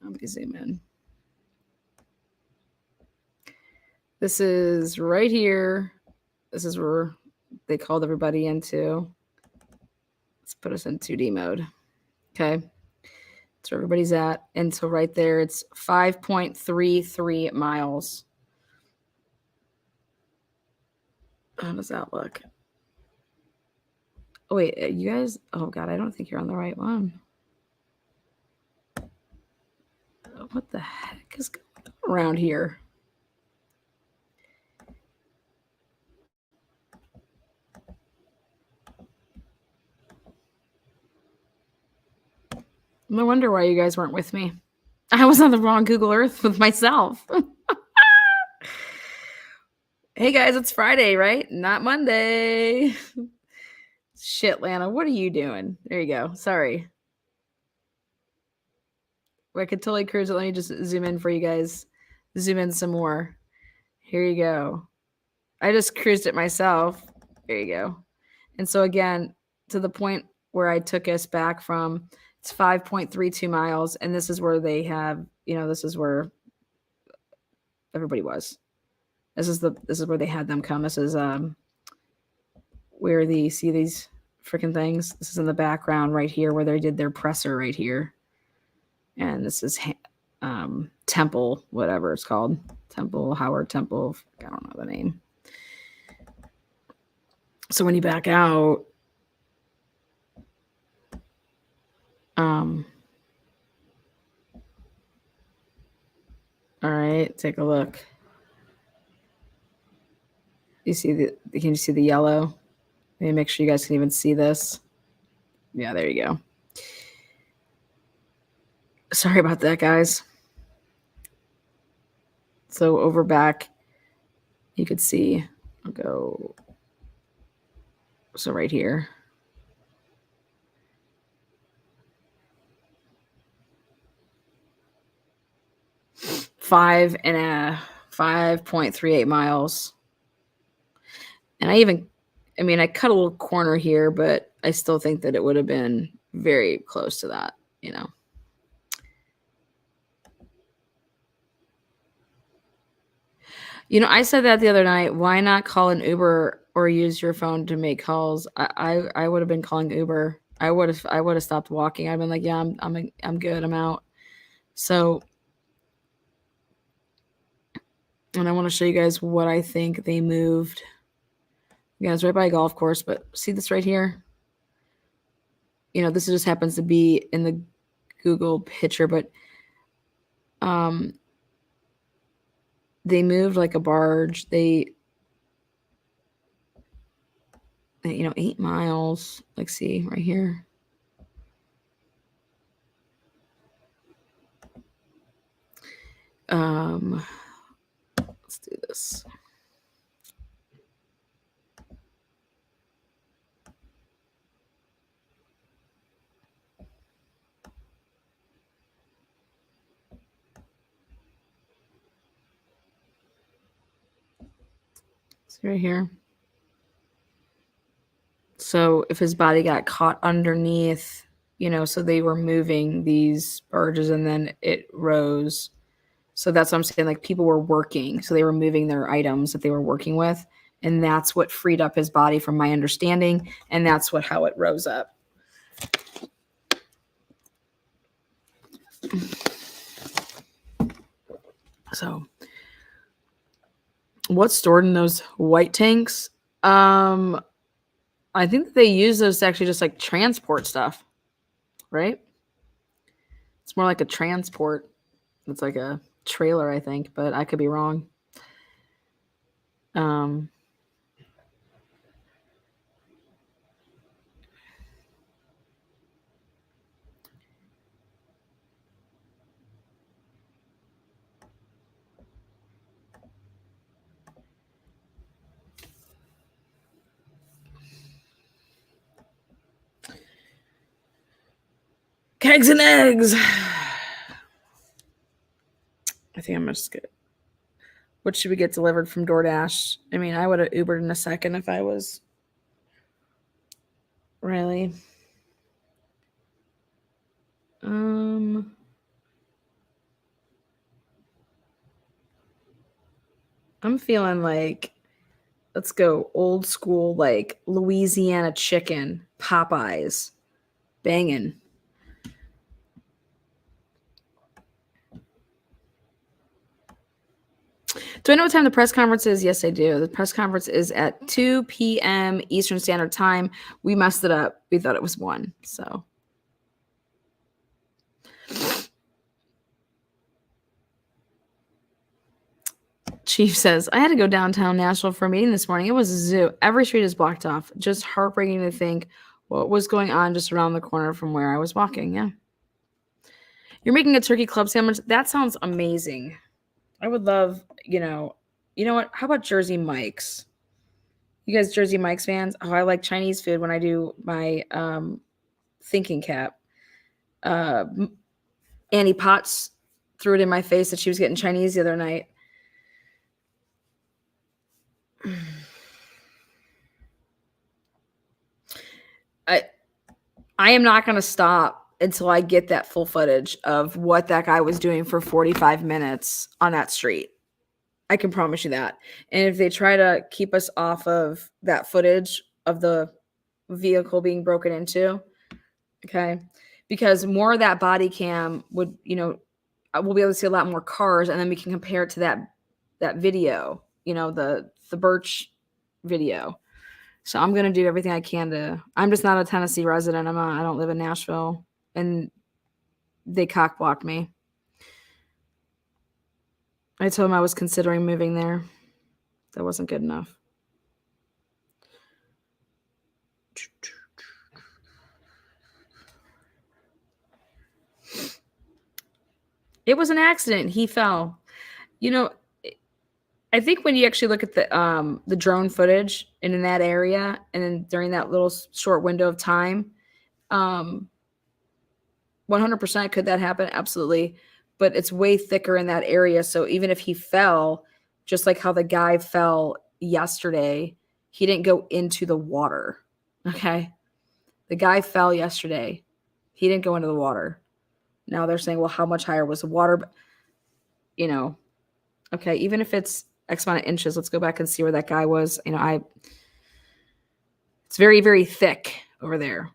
Let me zoom in. This is right here. This is where they called everybody into. Let's put us in 2D mode. Okay. That's where everybody's at. And so right there, it's 5.33 miles. How does that look? Oh, wait, you guys? Oh, God, I don't think you're on the right one. What the heck is going on around here? No wonder why you guys weren't with me. I was on the wrong Google Earth with myself. Hey, guys, it's Friday, right? Not Monday. Shit, Lana, what are you doing? There you go. Sorry. I could totally cruise it. Let me just zoom in for you guys. Zoom in some more. Here you go. I just cruised it myself. There you go. And so again, to the point where I took us back from, it's 5.32 miles. And this is where they have, this is where everybody was. This is where they had them come. This is where see these freaking things. This is in the background right here where they did their presser right here. And this is Temple, whatever it's called. Howard Temple. I don't know the name. So when you back out, all right, take a look. Can you see the yellow? Let me make sure you guys can even see this. Yeah, there you go. Sorry about that, guys. So over back, you could see, I'll go, so right here. Five and a 5.38 miles. And I cut a little corner here, but I still think that it would have been very close to that, I said that the other night. Why not call an Uber or use your phone to make calls? I would have been calling Uber. I would have stopped walking. I've been like, yeah, I'm good. I'm out. So, and I want to show you guys what I think they moved. Yeah, it's right by a golf course, but see this right here? This just happens to be in the Google picture, but they moved like a barge. They 8 miles. Like, see right here. Let's do this. See right here. So if his body got caught underneath, so they were moving these barges and then it rose. So that's what I'm saying. Like, people were working. So they were moving their items that they were working with. And that's what freed up his body, from my understanding. And that's how it rose up. So what's stored in those white tanks? I think that they use those to actually just like transport stuff, right? It's more like a transport. It's like a trailer, I think, but I could be wrong. Kegs and eggs. I think I'm just good. What should we get delivered from DoorDash? I mean, I would have Ubered in a second if I was Riley. I'm feeling like, let's go old school, like Louisiana chicken, Popeyes, banging. Do I know what time the press conference is? Yes, I do. The press conference is at 2 p.m. Eastern Standard Time. We messed it up. We thought it was 1. So. Chief says, I had to go downtown Nashville for a meeting this morning. It was a zoo. Every street is blocked off. Just heartbreaking to think what was going on just around the corner from where I was walking. Yeah. You're making a turkey club sandwich. That sounds amazing. I would love, you know what? How about Jersey Mike's? You guys Jersey Mike's fans? Oh, I like Chinese food when I do my thinking cap. Annie Potts threw it in my face that she was getting Chinese the other night. I am not going to stop until I get that full footage of what that guy was doing for 45 minutes on that street. I can promise you that. And if they try to keep us off of that footage of the vehicle being broken into, okay, because more of that body cam would, we'll be able to see a lot more cars, and then we can compare it to that video, the Birch video. So I'm gonna do everything I can to. I'm just not a Tennessee resident. I don't live in Nashville, and they cock blocked me. I told them I was considering moving there. That wasn't good enough. It was an accident. He fell. I think when you actually look at the drone footage and in that area, and then during that little short window of time, 100% could that happen? Absolutely. But it's way thicker in that area. So even if he fell, just like how the guy fell yesterday, he didn't go into the water. Okay. The guy fell yesterday. He didn't go into the water. Now they're saying, well, how much higher was the water? Okay. Even if it's X amount of inches, let's go back and see where that guy was. It's very, very thick over there.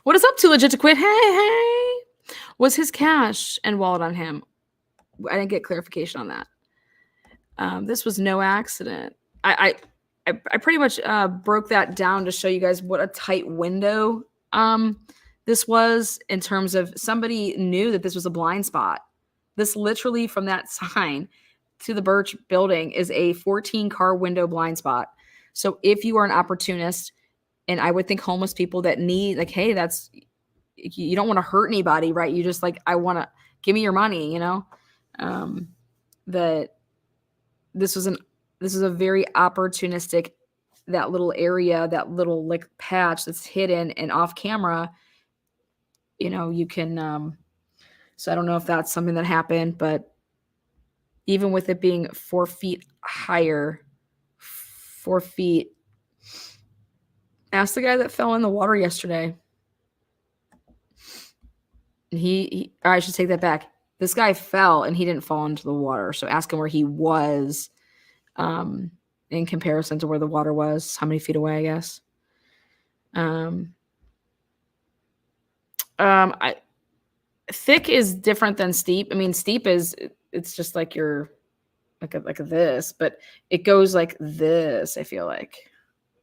What is up, Too Legit to Quit? Hey. Was his cash and wallet on him? I didn't get clarification on that. This was no accident. I pretty much broke that down to show you guys what a tight window this was in terms of somebody knew that this was a blind spot. This literally from that sign to the Birch building is a 14-car window blind spot. So if you are an opportunist, and I would think homeless people that need, like, hey, that's, you don't want to hurt anybody, right? You just like, I want to give me your money, that this was a very opportunistic, that little area, that little like patch that's hidden and off camera, you can, so I don't know if that's something that happened, but even with it being 4 feet higher, 4 feet, ask the guy that fell in the water yesterday. He or I should take that back. This guy fell and he didn't fall into the water. So ask him where he was in comparison to where the water was, how many feet away, I guess. Thick is different than steep. I mean, steep it's just like you're like a this, but it goes like this, I feel like.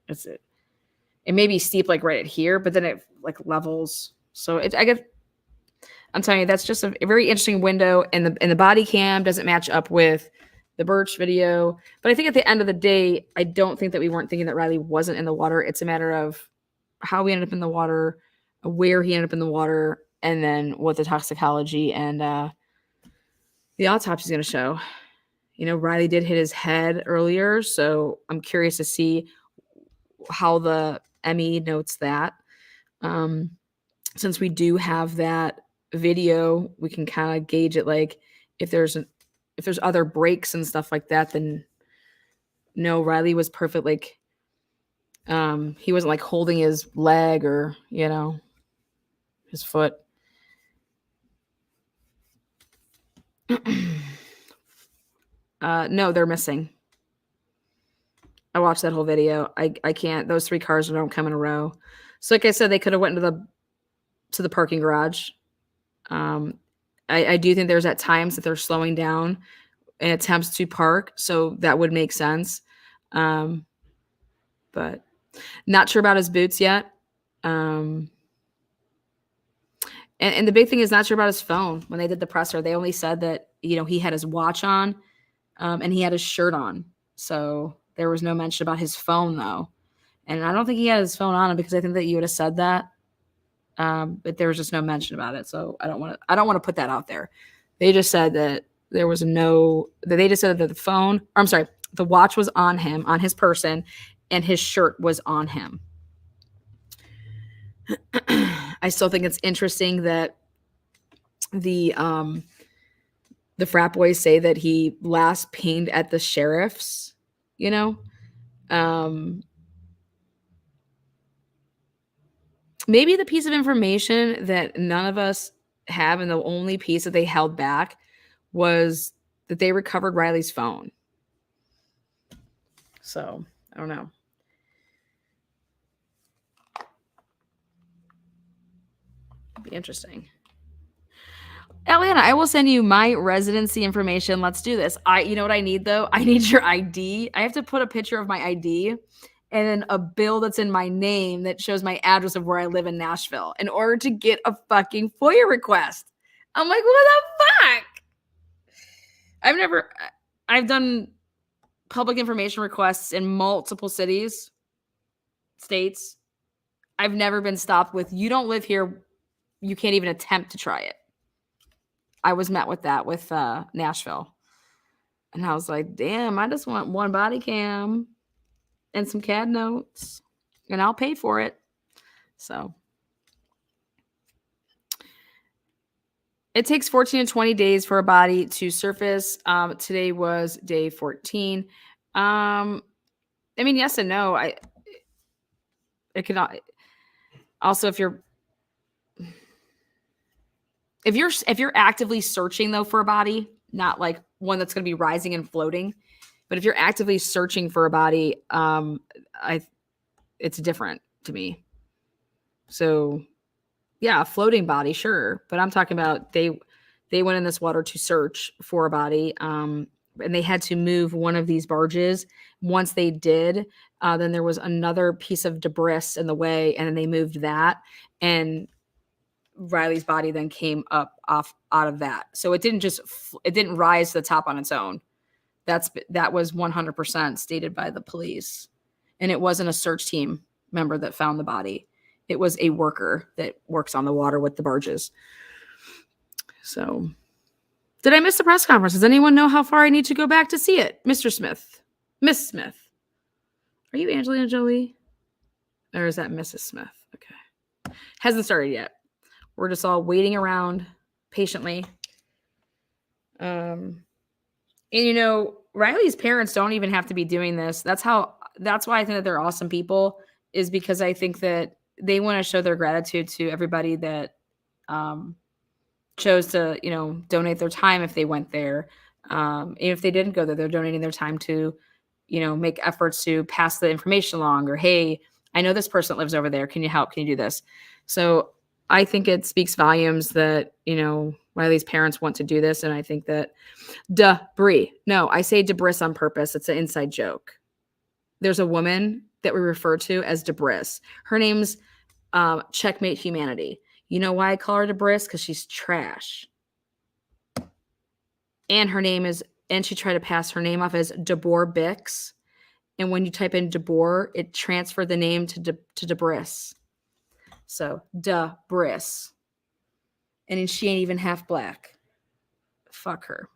It may be steep like right at here, but then it like levels. So I'm telling you, that's just a very interesting window, and the body cam doesn't match up with the Birch video. But I think at the end of the day, I don't think that we weren't thinking that Riley wasn't in the water. It's a matter of how he ended up in the water, where he ended up in the water, and then what the toxicology and the autopsy is going to show. Riley did hit his head earlier, so I'm curious to see how the ME notes that. Since we do have that video, we can kind of gauge it, like if there's other breaks and stuff like that, then no, Riley was perfect. Like he wasn't like holding his leg or his foot. No, they're missing. I watched that whole video. I can't, those 3 cars don't come in a row. So like I said, they could have went to the parking garage. I do think there's at times that they're slowing down in attempts to park, so that would make sense. But not sure about his boots yet. And the big thing is not sure about his phone. When they did the presser, they only said that he had his watch on, and he had his shirt on. So there was no mention about his phone though, and I don't think he had his phone on him because I think that you would have said that. But there was just no mention about it. So I don't want to put that out there. They just said that they just said that the watch was on him, on his person, and his shirt was on him. I still think it's interesting that the frat boys say that he last pinged at the sheriff's, maybe the piece of information that none of us have, and the only piece that they held back, was that they recovered Riley's phone. So I don't know. Be interesting. Atlanta, I will send you my residency information. Let's do this. You know what I need though? I need your ID. I have to put a picture of my ID and then a bill that's in my name that shows my address of where I live in Nashville in order to get a fucking FOIA request. I'm like, what the fuck? I've done public information requests in multiple states. I've never been stopped with, you don't live here, you can't even attempt to try it. I was met with that with Nashville. And I was like, damn, I just want one body cam and some CAD notes, and I'll pay for it. So it takes 14 to 20 days for a body to surface. Today was day 14. I mean, yes and no. It could not. Also, if you're actively searching though for a body, not like one that's going to be rising and floating, but if you're actively searching for a body, it's different to me. So yeah, a floating body, sure. But I'm talking about they went in this water to search for a body. And they had to move one of these barges. Once they did, then there was another piece of debris in the way, and then they moved that. And Riley's body then came up out of that. So it didn't just it didn't rise to the top on its own. That was 100% stated by the police, and it wasn't a search team member that found the body. It was a worker that works on the water with the barges. So, did I miss the press conference? Does anyone know how far I need to go back to see it, Mr. Smith, Miss Smith? Are you Angelina Jolie, or is that Mrs. Smith? Okay, hasn't started yet. We're just all waiting around patiently. And Riley's parents don't even have to be doing this. That's why I think that they're awesome people, is because I think that they want to show their gratitude to everybody that chose to, donate their time if they went there. And if they didn't go there, they're donating their time to, make efforts to pass the information along, or, hey, I know this person lives over there. Can you help? Can you do this? So I think it speaks volumes that, Riley's parents want to do this. And I think that debris. No, I say debris on purpose. It's an inside joke. There's a woman that we refer to as Debris. Her name's Checkmate Humanity. You know why I call her Debris? Because she's trash. And she tried to pass her name off as Debor Bix. And when you type in Debor, it transferred the name to Debris. So, Debris. And she ain't even half black. Fuck her.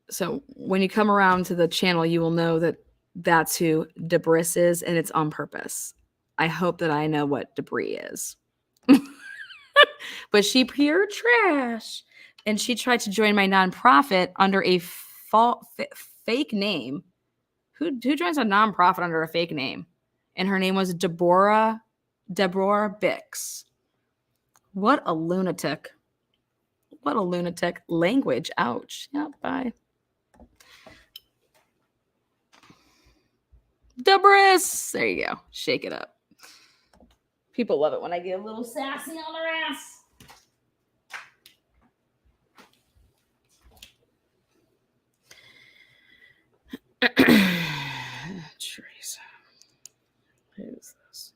So when you come around to the channel, you will know that that's who Debris is, and it's on purpose. I hope that I know what debris is. But she pure trash. And she tried to join my nonprofit under a fake name. Who joins a nonprofit under a fake name? And her name was Deborah Bix. What a lunatic. What a lunatic. Language. Ouch. Yeah, bye. Debris. There you go. Shake it up. People love it when I get a little sassy on their ass. Teresa. Who's this?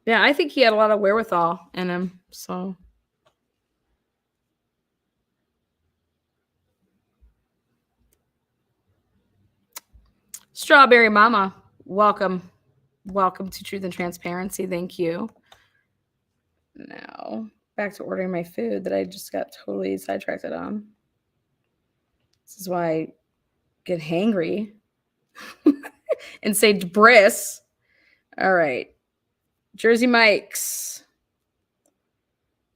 Yeah, I think he had a lot of wherewithal in him. So. Strawberry Mama, welcome. Welcome to Truth and Transparency. Thank you. Now, back to ordering my food that I just got totally sidetracked on. This is why I get hangry and say Debris. All right. Jersey Mike's.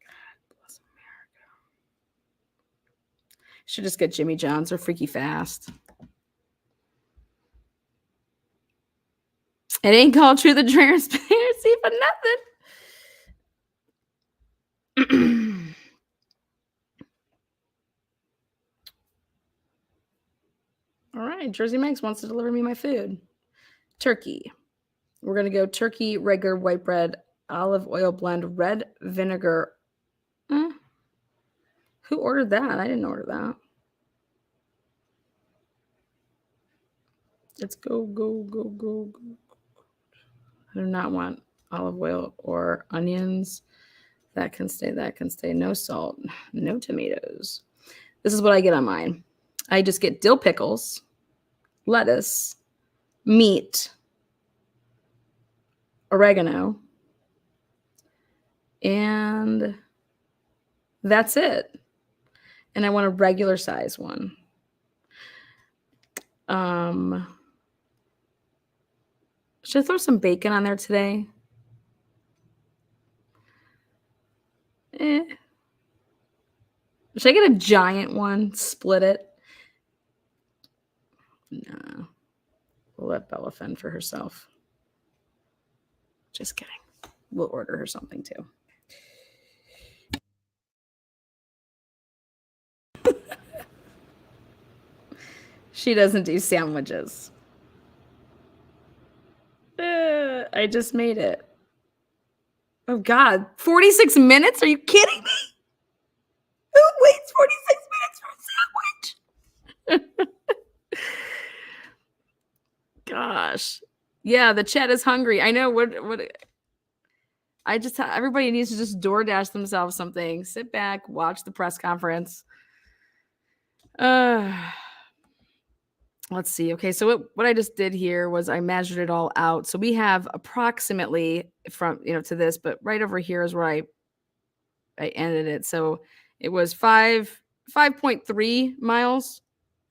God bless America. Should just get Jimmy John's. They're freaky fast. It ain't called Truth and Transparency for nothing. All right. Jersey Mike's wants to deliver me my food. Turkey. We're going to go turkey, regular white bread, olive oil blend, red vinegar. Who ordered that? I didn't order that. Let's go. I do not want olive oil or onions. That can stay. No salt, no tomatoes. This is what I get on mine. I just get dill pickles, lettuce, meat, oregano, and that's it. And I want a regular size one. Should I throw some bacon on there today? Should I get a giant one? Split it? No. We'll let Bella fend for herself. Just kidding. We'll order her something too. She doesn't do sandwiches. I just made it. Oh, God. 46 minutes? Are you kidding me? Who waits 46 minutes for a sandwich? Gosh. Yeah, the chat is hungry. I know what I just everybody needs to just DoorDash themselves something. Sit back, watch the press conference. Let's see. Okay, so what I just did here was I measured it all out. So we have approximately from to this, but right over here is where I ended it. So it was 5.3 miles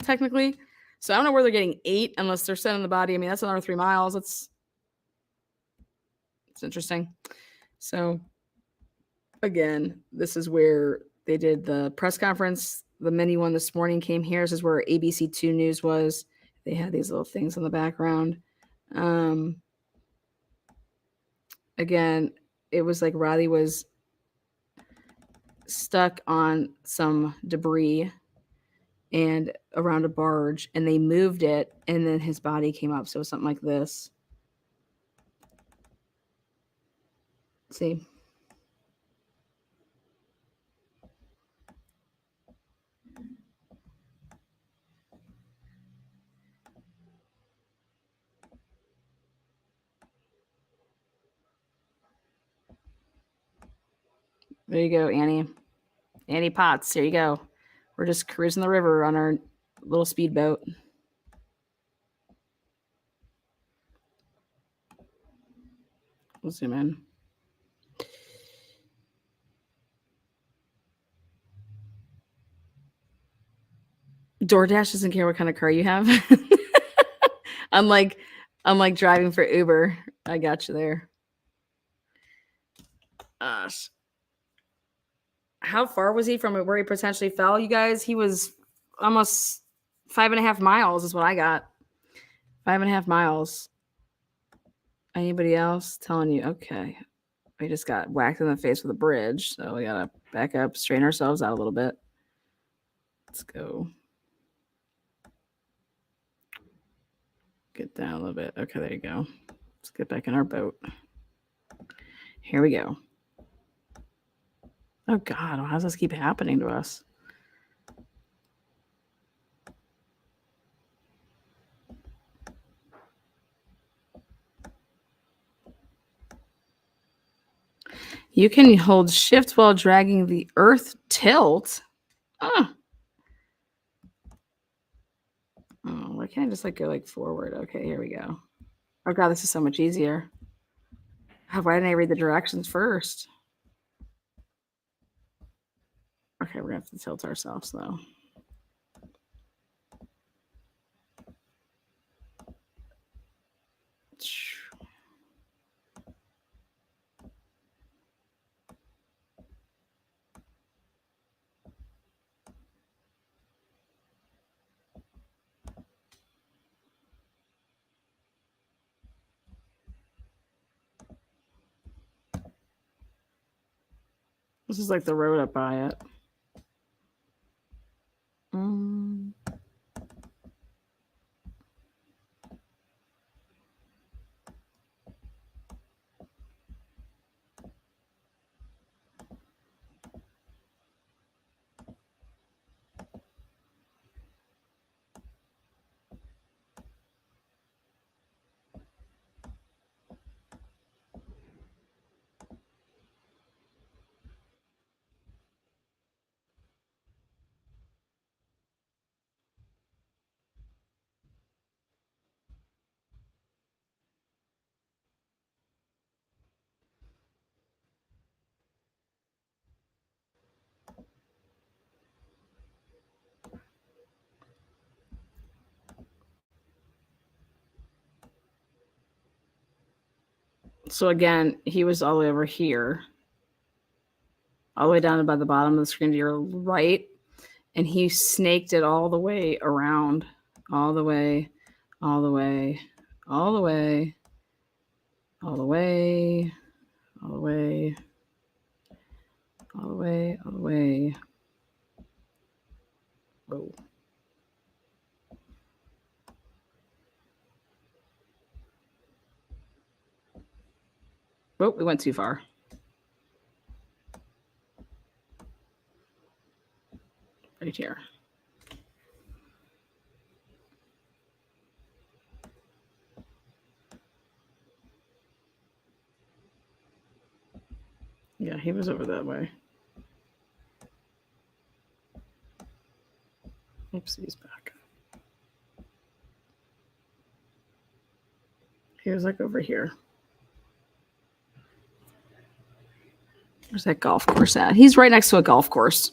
technically. So I don't know where they're getting 8 unless they're sending the body. I mean, that's another 3 miles. It's interesting. So again, this is where they did the press conference. The mini one this morning came here. This is where ABC2 News was. They had these little things in the background. Again, it was like Riley was stuck on some debris and around a barge, and they moved it, and then his body came up. So something like this. See? There you go, Annie. Annie Potts. There you go. We're just cruising the river on our little speedboat. We'll zoom in. DoorDash doesn't care what kind of car you have. unlike driving for Uber. I got you there. How far was he from where he potentially fell, you guys? He was almost 5.5 miles is what I got. 5.5 miles. Anybody else telling you? Okay. We just got whacked in the face with a bridge. So we got to back up, straighten ourselves out a little bit. Let's go. Get down a little bit. Okay, there you go. Let's get back in our boat. Here we go. Oh, God. How does this keep happening to us? You can hold shift while dragging the earth tilt. Oh, why can't I just go forward? Okay, here we go. Oh, God, this is so much easier. Why didn't I read the directions first? Okay, we're going to have to tilt ourselves, though. This is like the road up by it. So again, he was all the way over here, all the way down by the bottom of the screen to your right, and he snaked it all the way around, all the way, all the way, all the way, all the way, all the way, all the way, all the way. Whoa. Oh, we went too far. Right here. Yeah, he was over that way. Oops, he's back. He was like over here. Where's that golf course at? He's right next to a golf course.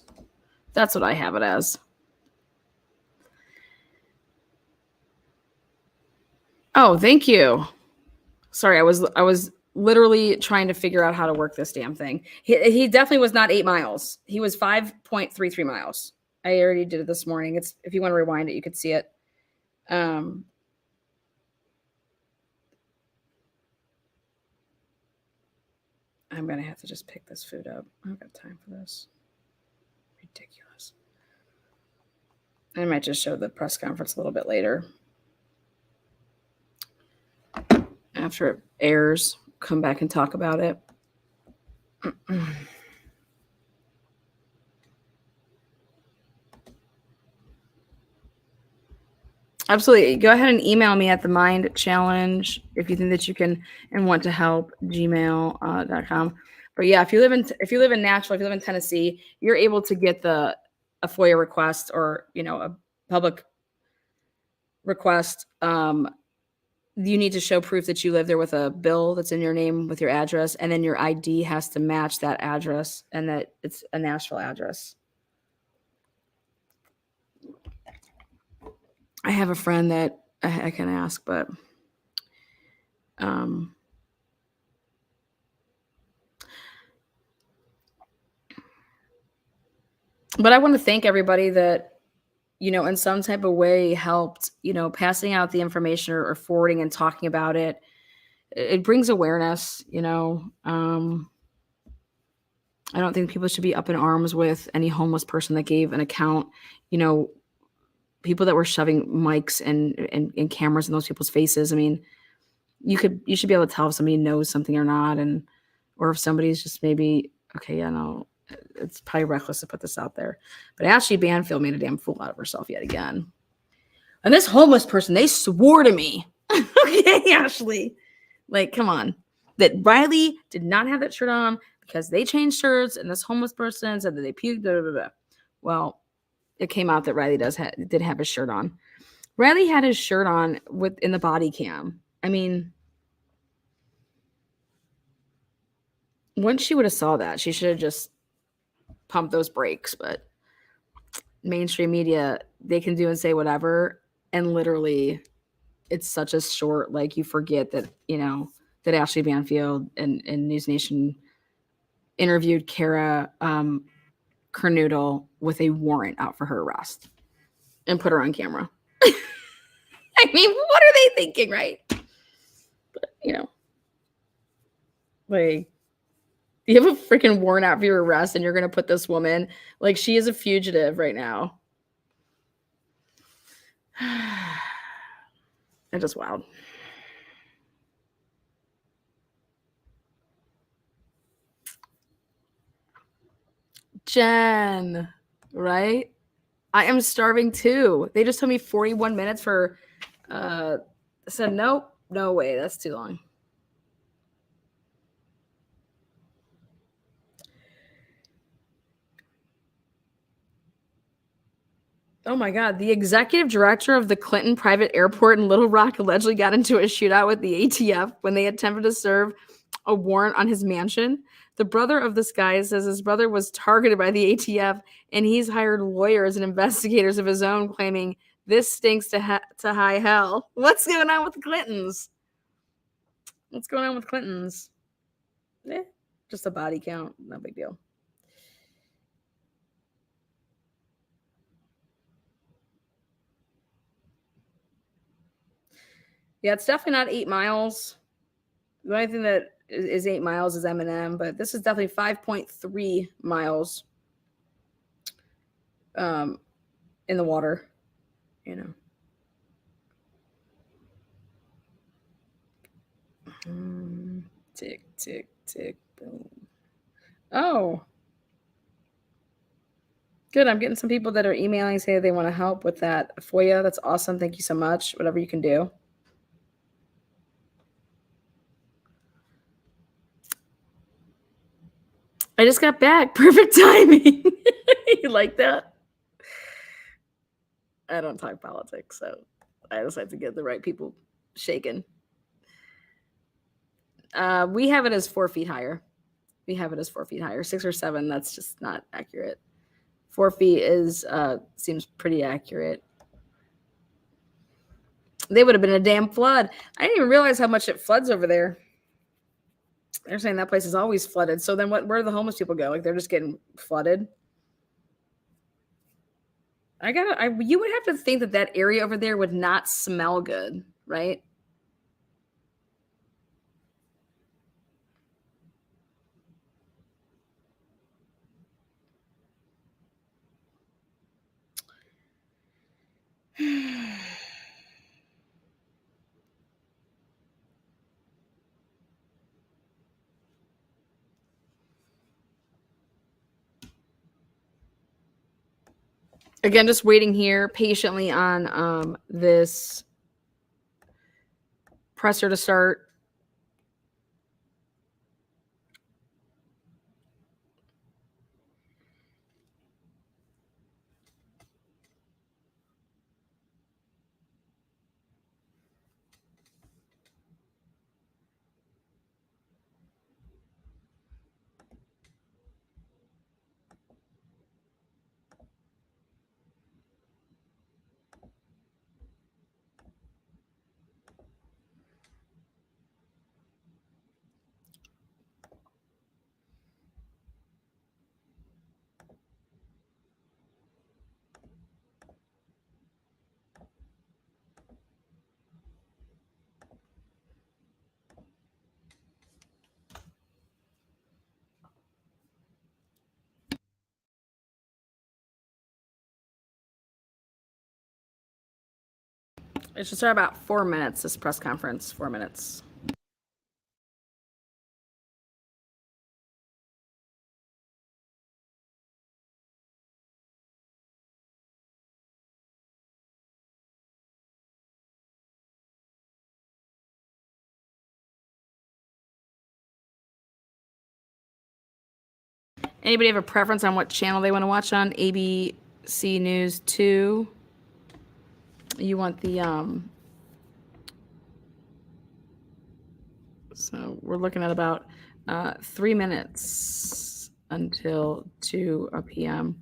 That's what I have it as. Oh, thank you. Sorry, I was literally trying to figure out how to work this damn thing. He definitely was not 8 miles. He was 5.33 miles. I already did it this morning. It's if you want to rewind it, you could see it. I'm gonna have to just pick this food up. I don't got time for this. Ridiculous. I might just show the press conference a little bit later. After it airs, come back and talk about it. Absolutely. Go ahead and email me at the Mind Challenge if you think that you can and want to help, gmail.com. But yeah, if you live in Nashville, if you live in Tennessee, you're able to get a FOIA request or, a public request. You need to show proof that you live there with a bill that's in your name with your address, and then your ID has to match that address and that it's a Nashville address. I have a friend that I can ask, but I want to thank everybody that, in some type of way helped, passing out the information or forwarding and talking about it. It brings awareness, I don't think people should be up in arms with any homeless person that gave an account, people that were shoving mics and cameras in those people's faces. I mean, you should be able to tell if somebody knows something or not. Or if somebody's just maybe, okay, yeah, no, it's probably reckless to put this out there. But Ashley Banfield made a damn fool out of herself yet again. And this homeless person, they swore to me. Okay, Ashley. Like, come on. That Riley did not have that shirt on because they changed shirts and this homeless person said that they puked. Blah, blah, blah. Well, it came out that Riley did have his shirt on. Riley had his shirt on in the body cam. I mean, once she would have saw that, she should have just pumped those brakes. But mainstream media, they can do and say whatever. And literally, it's such a short, like, you forget that, that Ashley Banfield and News Nation interviewed Kara Kernoodle with a warrant out for her arrest and put her on camera. I mean, what are they thinking, right? But, like, you have a freaking warrant out for your arrest and you're going to put this woman, like, she is a fugitive right now. It's just wild. Jen, right? I am starving too. They just told me 41 minutes for, I said, nope, no way. That's too long. Oh my God. The executive director of the Clinton private airport in Little Rock allegedly got into a shootout with the ATF when they attempted to serve a warrant on his mansion. The brother of this guy says his brother was targeted by the ATF and he's hired lawyers and investigators of his own claiming this stinks to high hell. What's going on with the Clintons? What's going on with Clintons? Just a body count. No big deal. Yeah, it's definitely not 8 miles. The only thing that is 8 miles is M&M, but this is definitely 5.3 miles in the water, Tick, tick, tick, boom. Oh. Good. I'm getting some people that are emailing saying they want to help with that FOIA. That's awesome. Thank you so much. Whatever you can do. I just got back. Perfect timing. You like that? I don't talk politics, so I just have to get the right people shaken. We have it as 4 feet higher. We have it as 4 feet higher. 6 or 7, that's just not accurate. 4 feet is seems pretty accurate. They would have been a damn flood. I didn't even realize how much it floods over there. They're saying that place is always flooded. So then where do the homeless people go? Like they're just getting flooded. You would have to think that area over there would not smell good, right? Again, just waiting here patiently on this presser to start. It should start about 4 minutes, this press conference, 4 minutes. Anybody have a preference on what channel they want to watch on? ABC News 2. You want the so we're looking at about 3 minutes until 2 p.m.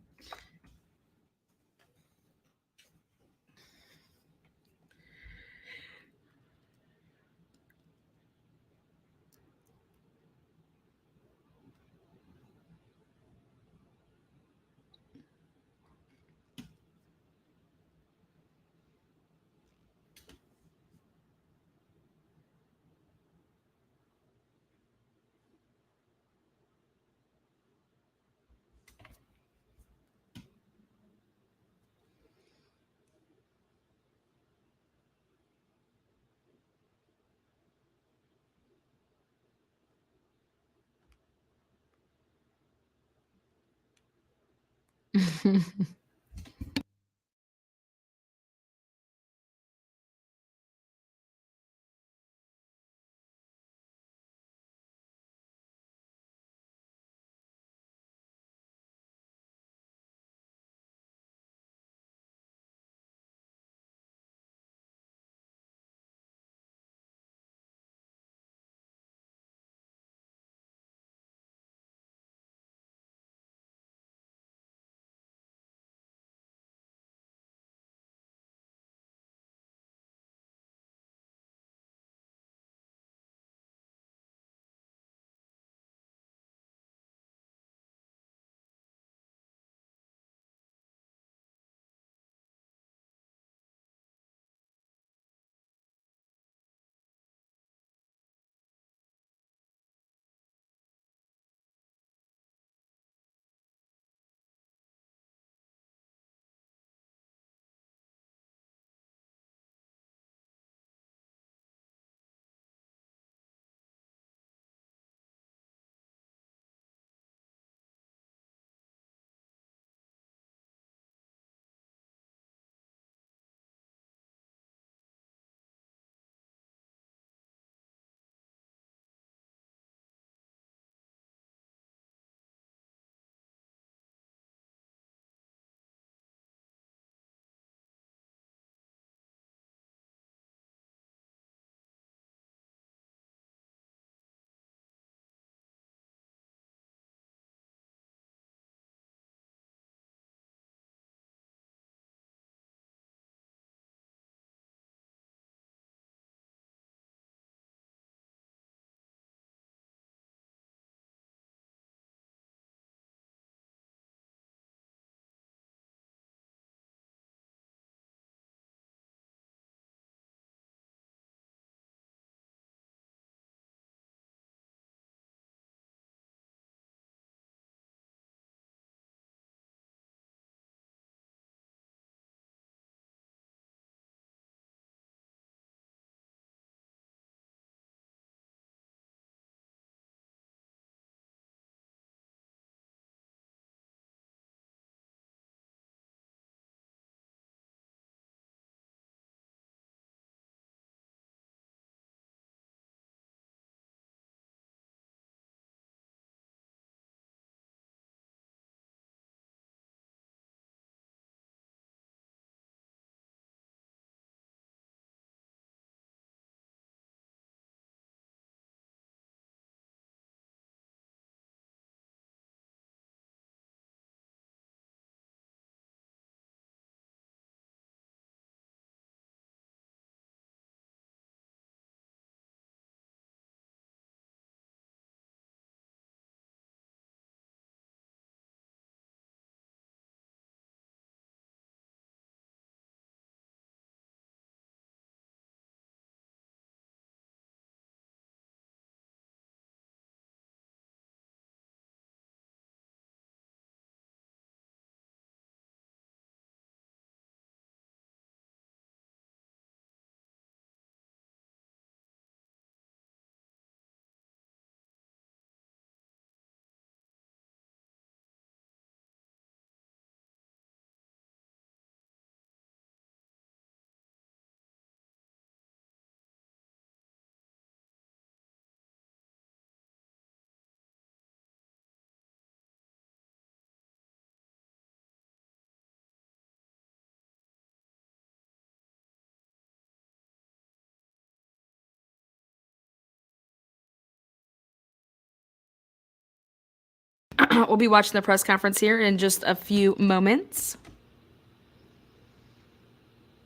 we'll be watching the press conference here in just a few moments.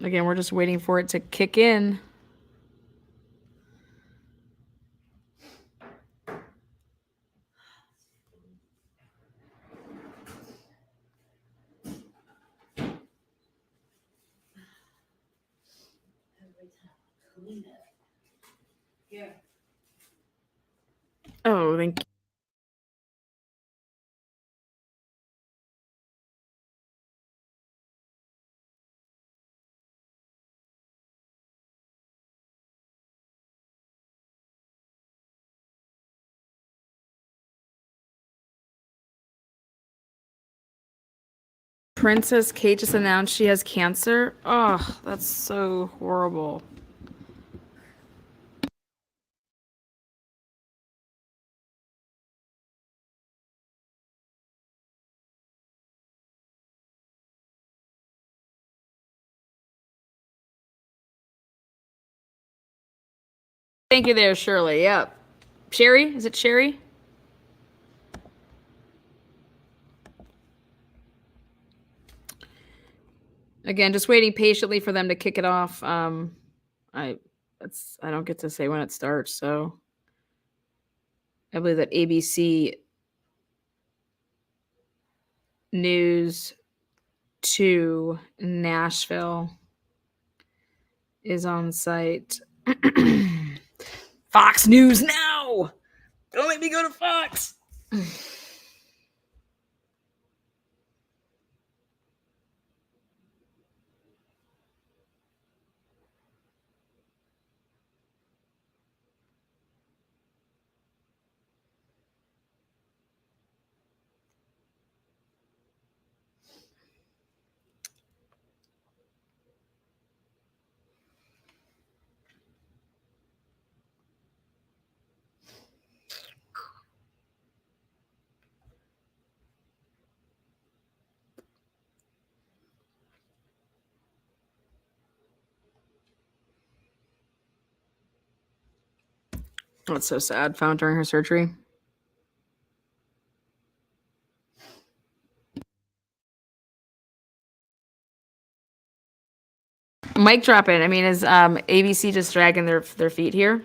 Again, we're just waiting for it to kick in. Oh, thank you. Princess Kate just announced she has cancer. Oh, that's so horrible. Thank you there, Shirley. Yep. Sherry? Is it Sherry? Again, just waiting patiently for them to kick it off. I don't get to say when it starts, so I believe that ABC News 2 Nashville is on site. Fox News now. Don't make me go to Fox. That's so sad. Found during her surgery. Mic drop it. I mean, is ABC just dragging their feet here?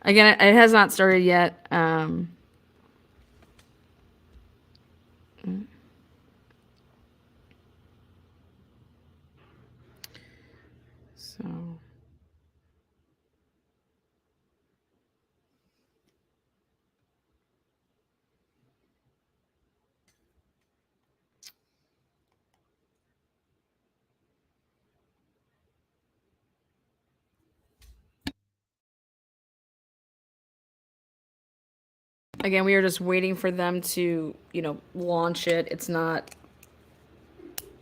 Again, it has not started yet. So again, we are just waiting for them to, launch it. It's not.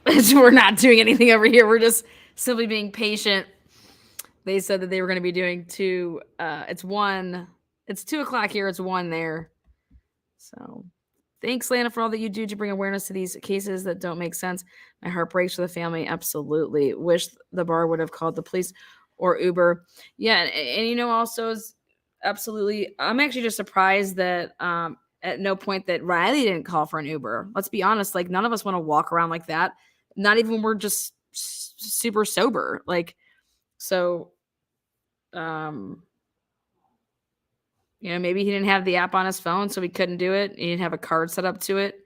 We're not doing anything over here. We're just simply being patient. They said that they were going to be doing two. It's 2:00 here. It's 1 there. So thanks, Lana, for all that you do to bring awareness to these cases that don't make sense. My heart breaks for the family. Absolutely. Wish the bar would have called the police or Uber. Yeah. And also is absolutely. I'm actually just surprised that at no point that Riley didn't call for an Uber. Let's be honest. Like, none of us want to walk around like that. Not even when we're just super sober. Like, so, maybe he didn't have the app on his phone, so he couldn't do it. He didn't have a card set up to it.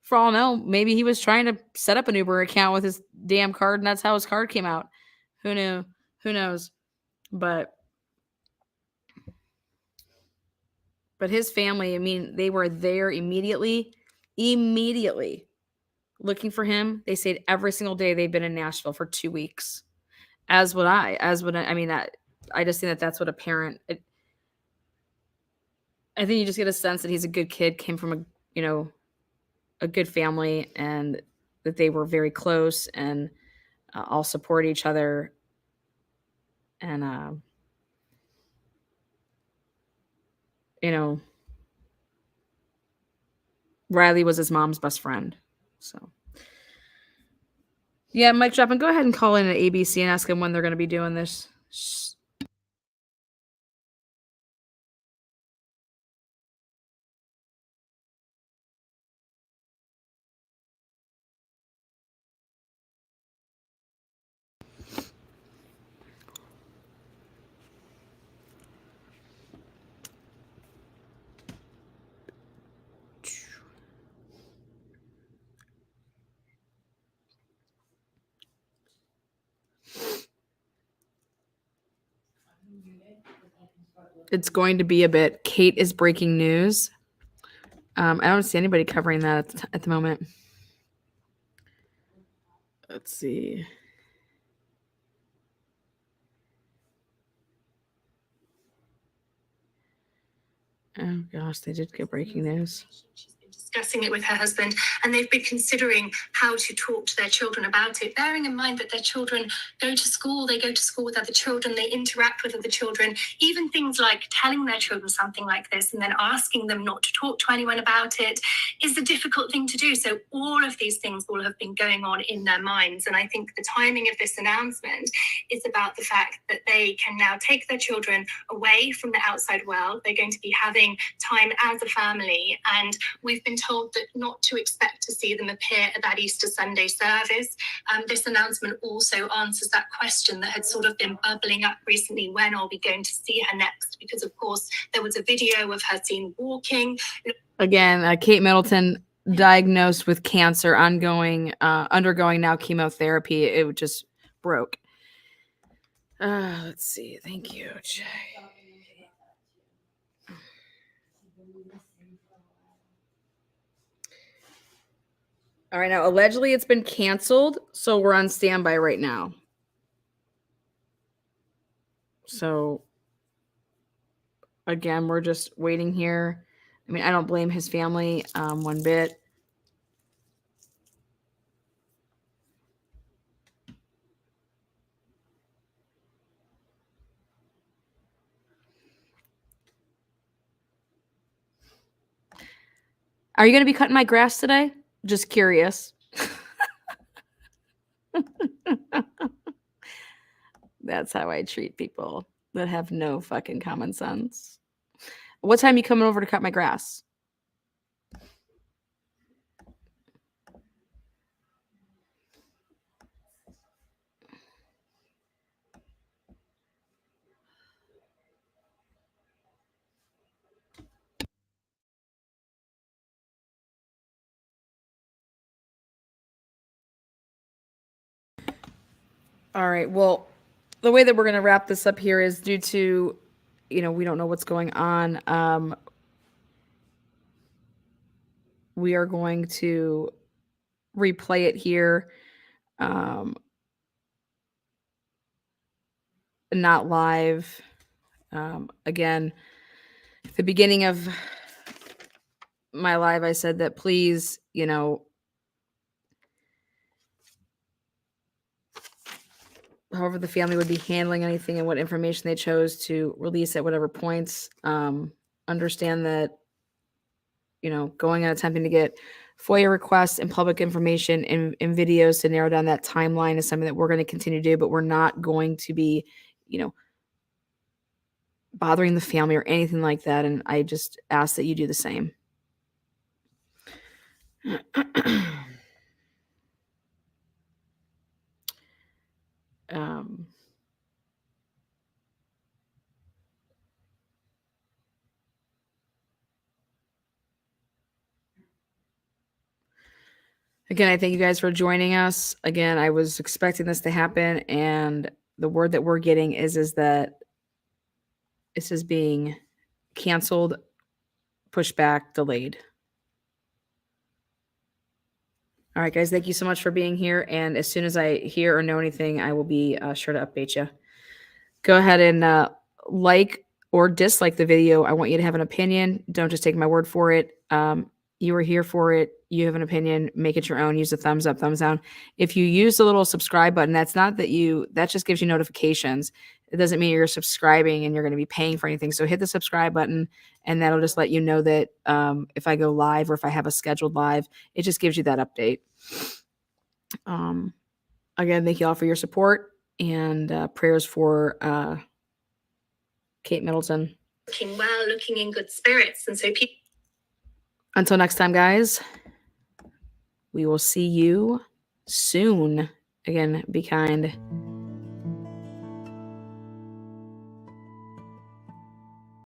For all I know, maybe he was trying to set up an Uber account with his damn card, and that's how his card came out. Who knew? Who knows? But his family, I mean, they were there immediately looking for him. They stayed every single day. They've been in Nashville for 2 weeks. As would I. I mean, that I just think that that's what a parent. I think you just get a sense that he's a good kid, came from a good family, and that they were very close and all support each other. And Riley was his mom's best friend. So yeah, Mike Droppin, go ahead and call in at ABC and ask them when they're going to be doing this. It's going to be a bit. Kate is breaking news. I don't see anybody covering that at the moment. Let's see. Oh gosh, they did get breaking news. She's been discussing it with her husband, and they've been considering how to talk to their children about it, bearing in mind that their children go to school, they go to school with other children, they interact with other children. Even things like telling their children something like this and then asking them not to talk to anyone about it is a difficult thing to do. So all of these things will have been going on in their minds. And I think the timing of this announcement is about the fact that they can now take their children away from the outside world. They're going to be having time as a family, and we've been told that not to expect to see them appear at that Easter Sunday service. This announcement also answers that question that had sort of been bubbling up recently: when are we going to see her next? Because of course there was a video of her seen walking. Again, Kate Middleton diagnosed with cancer, undergoing now chemotherapy. It just broke. Let's see. Thank you, Jay. All right, now allegedly it's been canceled, so we're on standby right now. So again, we're just waiting here. I mean, I don't blame his family one bit. Are you going to be cutting my grass today? Just curious. That's how I treat people that have no fucking common sense. What time are you coming over to cut my grass? All right. Well, the way that we're going to wrap this up here is due to, we don't know what's going on. We are going to replay it here. Not live. Again, at the beginning of my live, I said that please, however the family would be handling anything and what information they chose to release at whatever points, understand that, going and attempting to get FOIA requests and public information in videos to narrow down that timeline is something that we're going to continue to do, but we're not going to be, bothering the family or anything like that. And I just ask that you do the same. Again, I thank you guys for joining us. Again, I was expecting this to happen, and the word that we're getting is that this is being canceled, pushed back, delayed. All right, guys, thank you so much for being here. And as soon as I hear or know anything, I will be sure to update you. Go ahead and like or dislike the video. I want you to have an opinion. Don't just take my word for it. You were here for it. You have an opinion. Make it your own. Use a thumbs up, thumbs down. If you use the little subscribe button, that's not that just gives you notifications. It doesn't mean you're subscribing and you're going to be paying for anything. So hit the subscribe button, and that'll just let you know that if I go live or if I have a scheduled live, it just gives you that update. Again, thank you all for your support and prayers for Kate Middleton. Looking well, looking in good spirits. And so people. Until next time, guys, we will see you soon. Again, be kind.